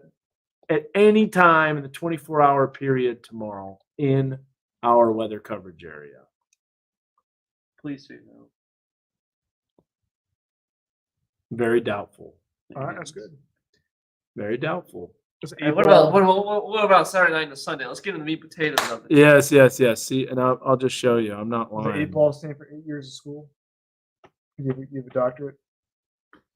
at any time in the 24-hour period tomorrow in our weather coverage area? Please say no. Very doubtful. All right, that's good. Very doubtful. Hey, what about Saturday night and Sunday? Let's get into the meat and potatoes of it. Yes. See, and I'll just show you. I'm not The lying. 8-ball stand for 8 years of school. You have a doctorate.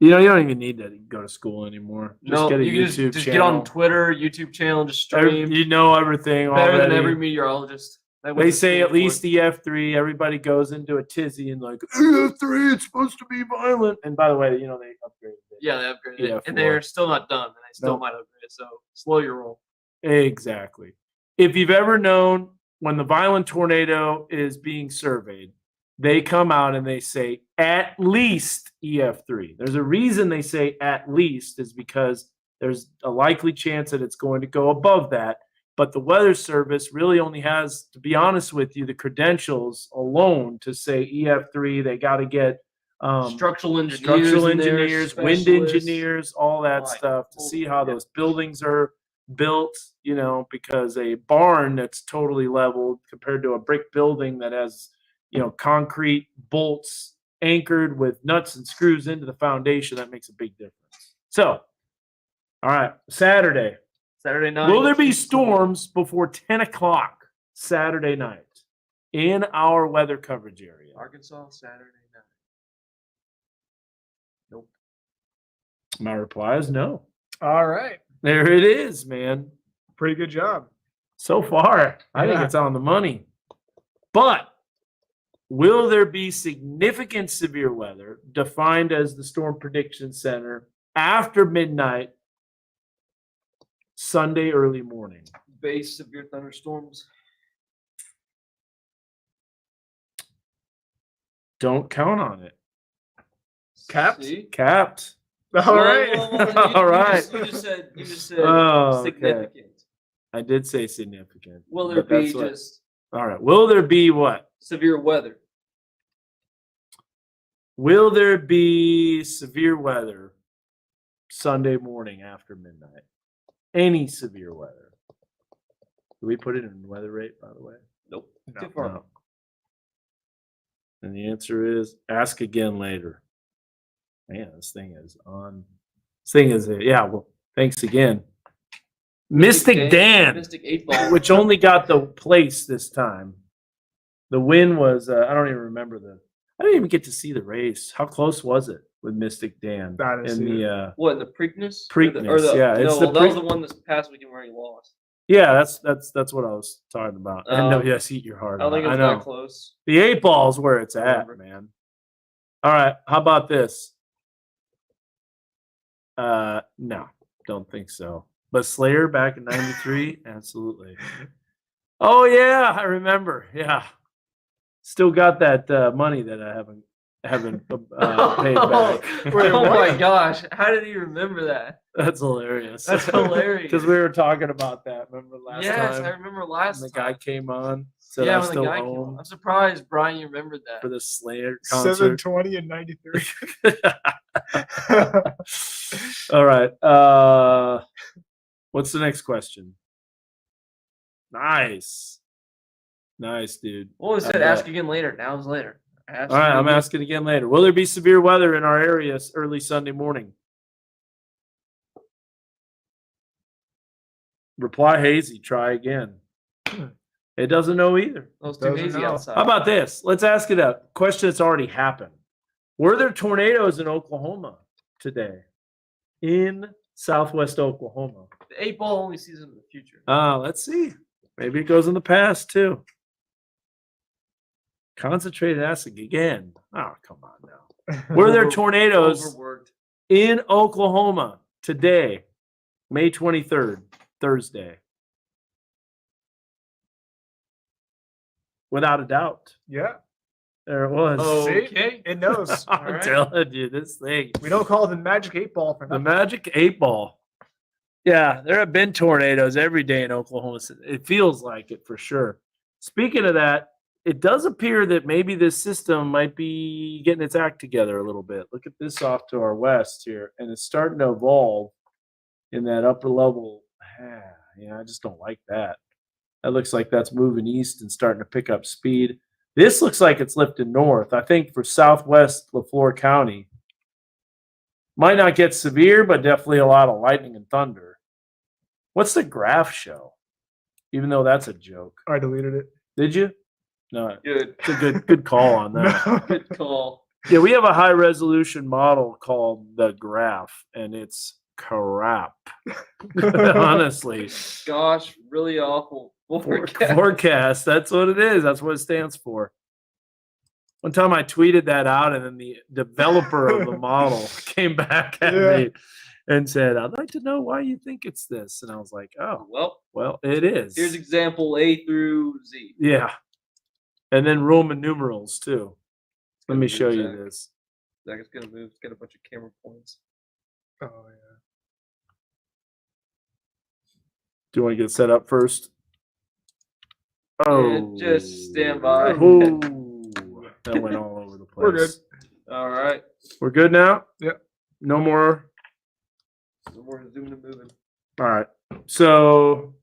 You don't even need to go to school anymore. Just No, get a you can YouTube just channel. get on Twitter, YouTube channel, just stream. You know everything Better already. than every meteorologist. That went They to say school at least for. EF3. Everybody goes into a tizzy and like EF3. It's supposed to be violent. And by the way, they upgraded it. Yeah, they upgraded it. EF4. And they're still not done. And they still Nope. might upgrade it. So slow your roll. Exactly. If you've ever known when the violent tornado is being surveyed, they come out and they say at least EF3. There's a reason they say at least is because there's a likely chance that it's going to go above that. But the Weather Service really only has, to be honest with you, the credentials alone to say EF3. They got to get Structural engineers, wind specialists. engineers, all that Like, stuff to holy see how shit. those buildings are built, because a barn that's totally leveled compared to a brick building that has, concrete bolts anchored with nuts and screws into the foundation, that makes a big difference. So, all right, Saturday. Saturday night. Will there be storms before 10 o'clock Saturday night in our weather coverage area? Arkansas, Saturday night. Nope. My reply is no. All right. There it is, man. Pretty good job. So far, I think Yeah. it's on the money. But will there be significant severe weather defined as the Storm Prediction Center after midnight, Sunday early morning? Base severe thunderstorms. Don't count on it. Capped? See? Capped. All right. All right. You just said Oh, okay. significant. I did say significant. Will there but be that's what- just All right. Will there be what? severe weather? Will there be severe weather Sunday morning after midnight? Any severe weather? Do we put it in weather rate, by the way? Nope. No. Too far. No. And the answer is ask again later. Man, this thing is on. This thing is, yeah, well, thanks again. Mystic Dan, Mystic 8-ball. which only got the place this time. The win was, I don't even remember I didn't even get to see the race. How close was it with Mystic Dan? I didn't in see the, What, the Preakness? Preakness, yeah, it's No, the that was the one this past weekend where he lost. yeah, that's what I was talking about. And no, Um, yes, eat your heart I don't out. think it was I know. that close. The 8-ball is where it's at, Remember. man. All right, how about this? No, don't think so. But Slayer back in '93, absolutely. Oh yeah, I remember. Yeah, still got that money that I haven't paid back. Wait, Oh what? my gosh. How did he remember that? That's hilarious. That's hilarious. Because we were talking about that. Remember last Yes, time? I remember when last the time. guy came on. Said Yeah, I when the still guy came owe on. him I'm surprised Brian you remembered that. for the Slayer concert. 720 and 93. All right. What's the next question? Nice, dude. Well, it I said ask bet. again later. Now it's later. Ask All right, again I'm later. asking again later. Will there be severe weather in our area early Sunday morning? Reply hazy. Try again. It doesn't know either. Oh, it's too Doesn't hazy know. outside. How about this? Let's ask it a question that's already happened. Were there tornadoes in Oklahoma today? In southwest Oklahoma? The 8-ball only sees it in the future. Let's see. Maybe it goes in the past too. Concentrated acid again. Oh, come on now. Were there tornadoes Overworked. in Oklahoma today, May 23rd, Thursday? Without a doubt. Yeah, There it was. Okay. it knows. I'm Alright. telling you, this thing. We don't call it the magic 8-ball for The nothing. magic 8-ball. Yeah, there have been tornadoes every day in Oklahoma City. It feels like it for sure. Speaking of that, it does appear that maybe this system might be getting its act together a little bit. Look at this off to our west here, and it's starting to evolve in that upper level. Yeah, I just don't like that. That looks like that's moving east and starting to pick up speed. This looks like it's lifting north. I think for southwest LaFleur County, might not get severe, but definitely a lot of lightning and thunder. What's the graph show? Even though that's a joke. I deleted it. Did you? No, Good. it's a good call on that. Good call. Yeah, we have a high resolution model called the graph, and it's crap. Honestly. Gosh, really awful. Forecast. That's what it is. That's what it stands for. One time I tweeted that out, and then the developer of the model came back at me and said, "I'd like to know why you think it's this." And I was like, "Oh, well, it is." Here's example A through Z. Yeah. And then Roman numerals too. Let me Gonna show move, you Zach. this. Zach is gonna move. Get a bunch of camera points. Oh yeah. Do you want to get set up first? Oh, just stand by. Ooh, that went all over the place. We're good. All right. We're good now? Yep. No more. So we're zooming and moving. All right. So,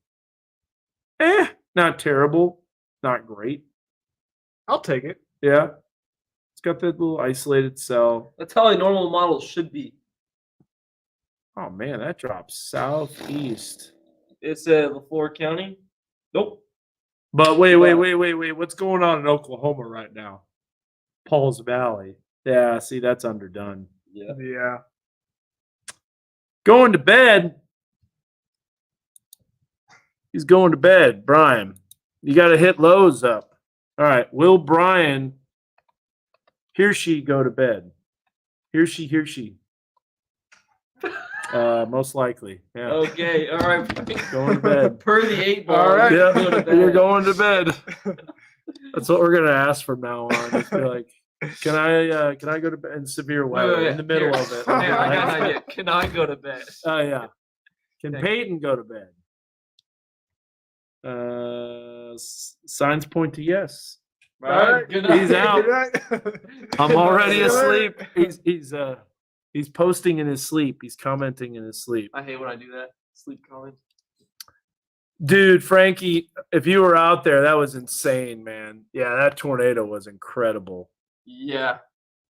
not terrible, not great. I'll take it. Yeah. It's got that little isolated cell. That's how a normal model should be. Oh man, that drops southeast. It's LaFleur County. Nope. But wait. What's going on in Oklahoma right now? Paul's Valley. Yeah, see, that's underdone. Yeah. Yeah. Going to bed. He's going to bed, Brian. You got to hit lows up. All right. Will Brian, here she go to bed? Here she. Most likely. Yeah. Okay. All right. Going to bed. Per the 8-ball. All right. Yeah, Go to bed. you're going to bed. That's what we're gonna ask from now on. Just be like, can I go to bed in severe weather Wait, in the middle here. of it? Here, I got an idea. Can I go to bed? Oh yeah. Can Thank Peyton go to bed? Signs point to yes. All right. Good night. He's out. Good night. I'm already See you asleep. later. He's posting in his sleep. He's commenting in his sleep. I hate when I do that. Sleep comment. Dude, Frankie, if you were out there, that was insane, man. Yeah, that tornado was incredible. Yeah.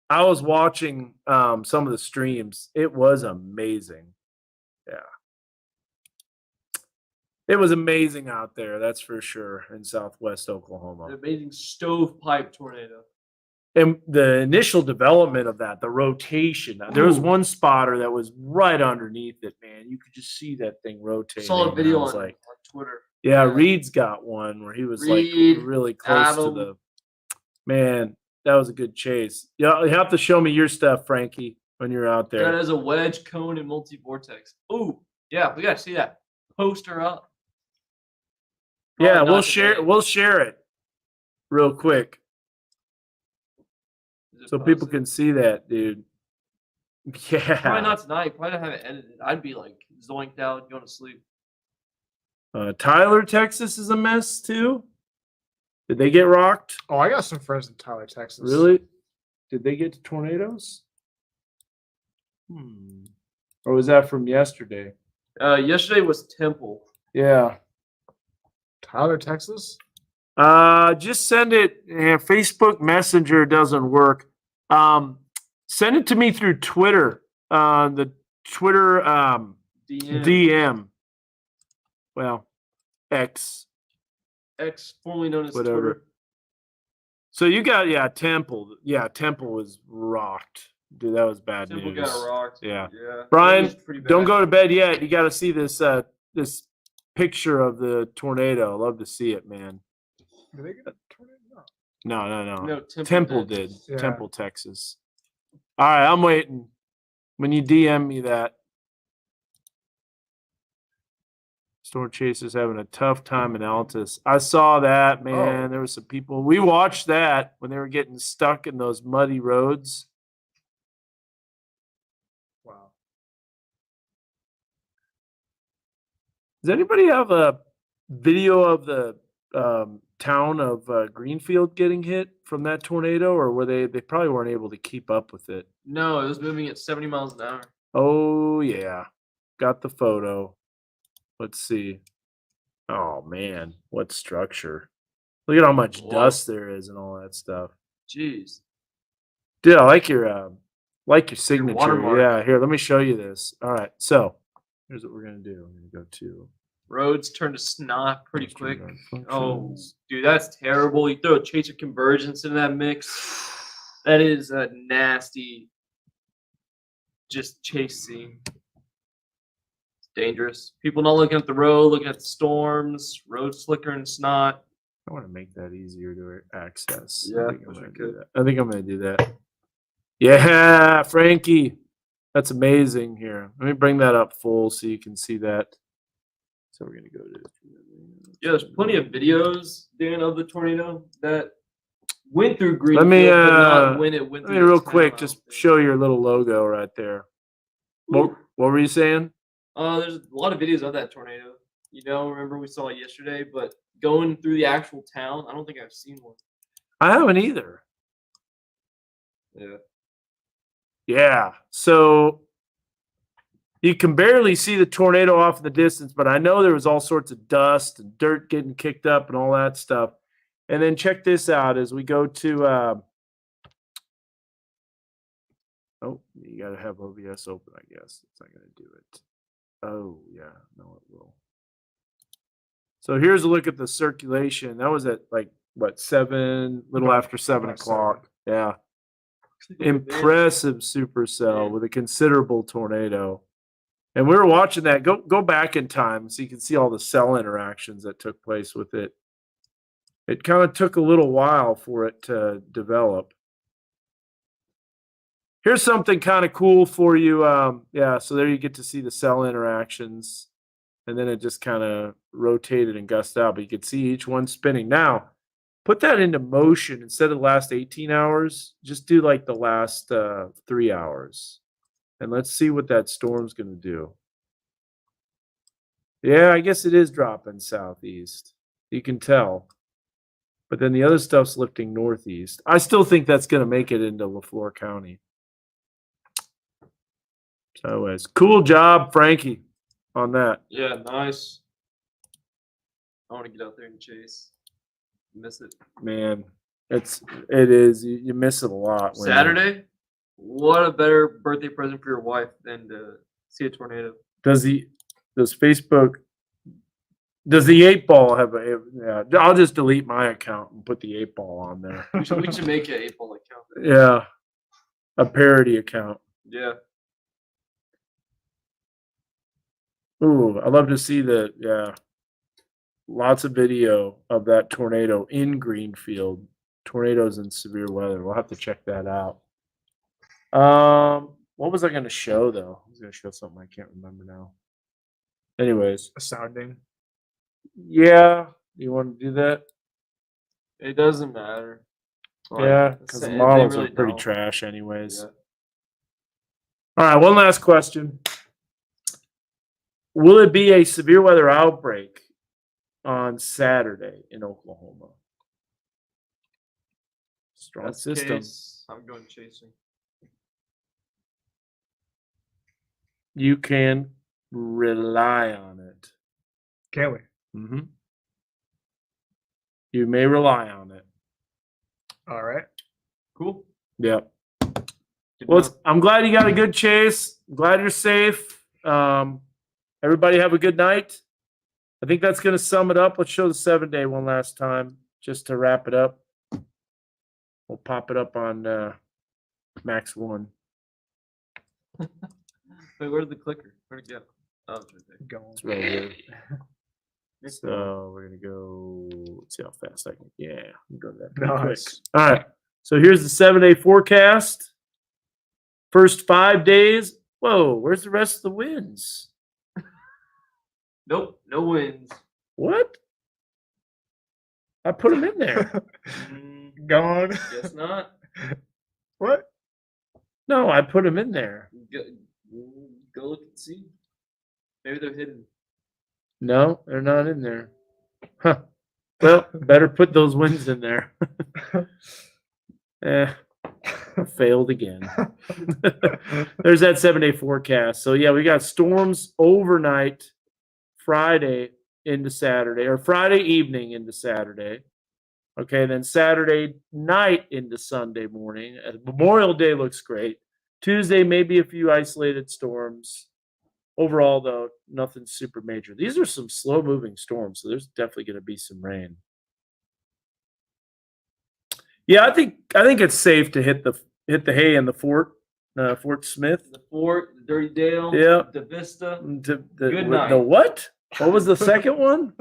I was watching some of the streams. It was amazing. Yeah. It was amazing out there, that's for sure, in southwest An Oklahoma. amazing stovepipe tornado. And the initial development of that, the rotation, there was one spotter that was right underneath it, man. You could just see that thing rotating. Saw a and video I was on like, Twitter. yeah, Yeah. Reed's got one where he was Reed, like really close Adam. to the man. That was a good chase. Yeah, you have to show me your stuff, Frankie, when you're out That there. is a wedge, cone, and multi-vortex. Ooh, yeah, we gotta see that. Poster up. Yeah, Probably we'll not share. today. We'll share it real quick Is it so people posted? can see that, dude. Yeah. Probably not tonight. Probably not have it edited. I'd be like zoinked out, going to sleep. Tyler, Texas is a mess too. Did they get rocked? Oh, I got some friends in Tyler, Texas. Really? Did they get to tornadoes? Or was that from yesterday? Yesterday was Temple. Yeah. Tyler, Texas? Just send it. Facebook Messenger doesn't work. Send it to me through Twitter. The Twitter DM. DM. Well, X. formerly known as Whatever. Twitter. So you got Temple. Yeah, Temple was rocked. Dude, that was bad Temple news. got rocked. Yeah. Yeah. Brian, It was pretty don't bad. go to bed yet. You got to see this this picture of the tornado. I love to see it, man. Do they get a tornado? No. No, Temple did. Yeah. Temple, Texas. All right, I'm waiting. When you DM me that. Storm Chasers having a tough time in Altus. I saw that, man. Oh. There were some people. We watched that when they were getting stuck in those muddy roads. Wow. Does anybody have a video of the town of Greenfield getting hit from that tornado, or were they probably weren't able to keep up with it? No, it was moving at 70 miles an hour. Oh yeah, got the photo. Let's see. Oh man, what structure! Look at how much Wow. dust there is and all that stuff. Jeez. Dude, I like your signature. watermark. Yeah, here, let me show you this. All right, so here's what we're gonna do. I'm gonna go to Roads turn to snot pretty Stream quick. Yard Oh, Functions. dude, that's terrible. You throw a chaser convergence into that mix. That is a nasty, just chase scene. It's dangerous. People not looking at the road, looking at the storms, road slicker and snot. I want to make that easier to access. Yeah, I think I'm wish I gonna do could. that. I think I'm gonna do that. Yeah, Frankie, that's amazing. Here, let me bring that up full so you can see that. So we're gonna go to. Yeah, there's plenty of videos, Dan, of the tornado that went through Greenfield, Let me, but not when it went Let through me the real town, quick I just don't think. show your little logo right there. What were you saying? There's a lot of videos of that tornado. You know, remember we saw it yesterday, but going through the actual town, I don't think I've seen one. I haven't either. Yeah. Yeah. So you can barely see the tornado off in the distance, but I know there was all sorts of dust and dirt getting kicked up and all that stuff. And then check this out as we go to oh, you gotta have OBS open, I guess. It's not gonna do it. Oh, yeah, no, it will. So here's a look at the circulation. That was at like what, little About- after 7 about o'clock. Yeah. Looks like they advanced. Impressive supercell Yeah. with a considerable tornado. And we were watching that. Go back in time so you can see all the cell interactions that took place with it. It kind of took a little while for it to develop. Here's something kind of cool for you. Yeah, so there you get to see the cell interactions. And then it just kind of rotated and gusted out, but you could see each one spinning. Now, put that into motion instead of the last 18 hours. Just do like the last 3 hours. And let's see what that storm's going to do. Yeah, I guess it is dropping southeast. You can tell. But then the other stuff's lifting northeast. I still think that's going to make it into LaFleur County. So anyways, cool job, Frankie, on that. Yeah, nice. I want to get out there and chase. Miss it. Man, it is. You miss it a lot. when you- Saturday? What a better birthday present for your wife than to see a tornado. Does the eight ball have a? Yeah, I'll just delete my account and put the 8-ball on there. We should make an 8-ball account. Yeah, a parody account. Yeah. Ooh, I love to see lots of video of that tornado in Greenfield. Tornadoes in severe weather. We'll have to check that out. What was I going to show though? I was going to show something I can't remember now. Anyways, A sounding. yeah, you want to do that? It doesn't matter. Like, Yeah, because the they models really are pretty don't. trash, anyways. Yeah. All right, one last question. Will it be a severe weather outbreak on Saturday in Oklahoma? Strong That's the system. case. I'm going chasing. You can rely on it. Can we? Mm-hmm. You may rely on it. All right. Cool. Yep. Good Well, enough. I'm glad you got a good chase. I'm glad you're safe. Everybody have a good night. I think that's going to sum it up. Let's show the 7-day one last time just to wrap it up. We'll pop it up on Max 1. Wait, where's the clicker? Where'd it go? Oh, it's right there. Going. It's real good. So we're going to go, let's see how fast I can. Yeah, we can go to that pretty quick. Nice. All right. So here's the 7-day forecast. First 5 days. Whoa, where's the rest of the winds? Nope, no wins. What? I put them in there. Gone. Guess not. What? No, I put them in there. Go look and see. Maybe they're hidden. No, they're not in there. Huh. Well, better put those winds in there. Failed again. There's that 7-day forecast. So yeah, we got storms overnight, Friday into Saturday, or Friday evening into Saturday. Okay, then Saturday night into Sunday morning. Memorial Day looks great. Tuesday, maybe a few isolated storms. Overall, though, nothing super major. These are some slow-moving storms, so there's definitely going to be some rain. Yeah, I think it's safe to hit the hay in the Fort Smith. The Fort, the Dirty Dale, Yeah. the Vista. Good night. The what? What was the second one?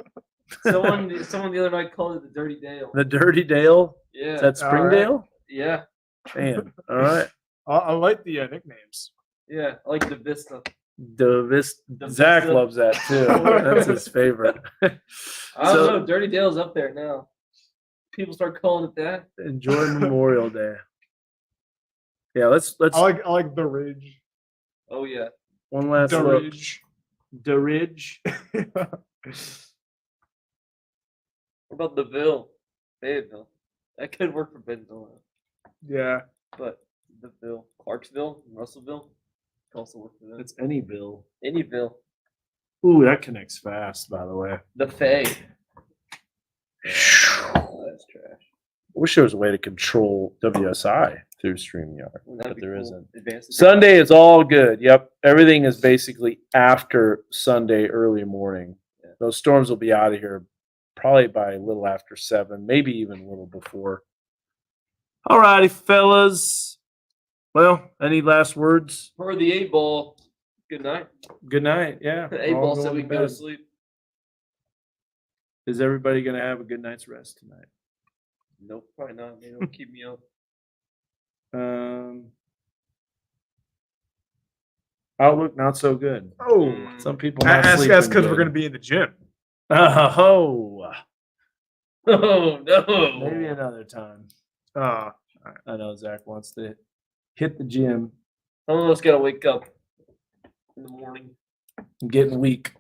Someone the other night called it the Dirty Dale. The Dirty Dale. Yeah. Is that Springdale? Yeah. Man, all right. I like the nicknames. Yeah. I like the Vista. The Zach Vista. loves that too. That's his favorite. I don't know. Dirty Dale's up there now. People start calling it that. Enjoy Memorial Day. Yeah, let's I like the Ridge. Oh yeah. one last The look. Ridge. The Ridge. What about the Ville? Fayetteville. That could work for Bentonville. Yeah. But the Ville. Clarksville, Russellville. Could also work for them. It's any bill. Anyville. Ooh, that connects fast, by the way. The Fay. That's trash. Wish there was a way to control WSI through StreamYard, Wouldn't that but be there cool? isn't. Advanced Sunday is all good. Yep. Everything is basically after Sunday early morning. Yeah. Those storms will be out of here probably by a little after 7, maybe even a little before. All righty, fellas. Well, any last words? For the 8-ball. Good night. Good night. Yeah. The we're all 8-ball said going we to can go to bed. sleep. Is everybody going to have a good night's rest tonight? Nope, probably not. They don't keep me up. Outlook not so good. Oh. Some people not That's sleeping because we're good. going to be in the gym. Oh, Oh no. maybe another time. Uh, I know Zach wants to hit the gym. Some of us gotta wake up in the morning. I'm getting weak.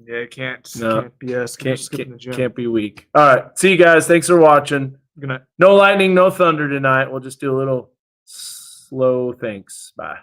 yeah, can't No. be us. Skipping the gym. Can't be weak. All right. See you guys. Thanks for watching. Good night. No lightning, no thunder tonight. We'll just do a little slow thanks. Bye.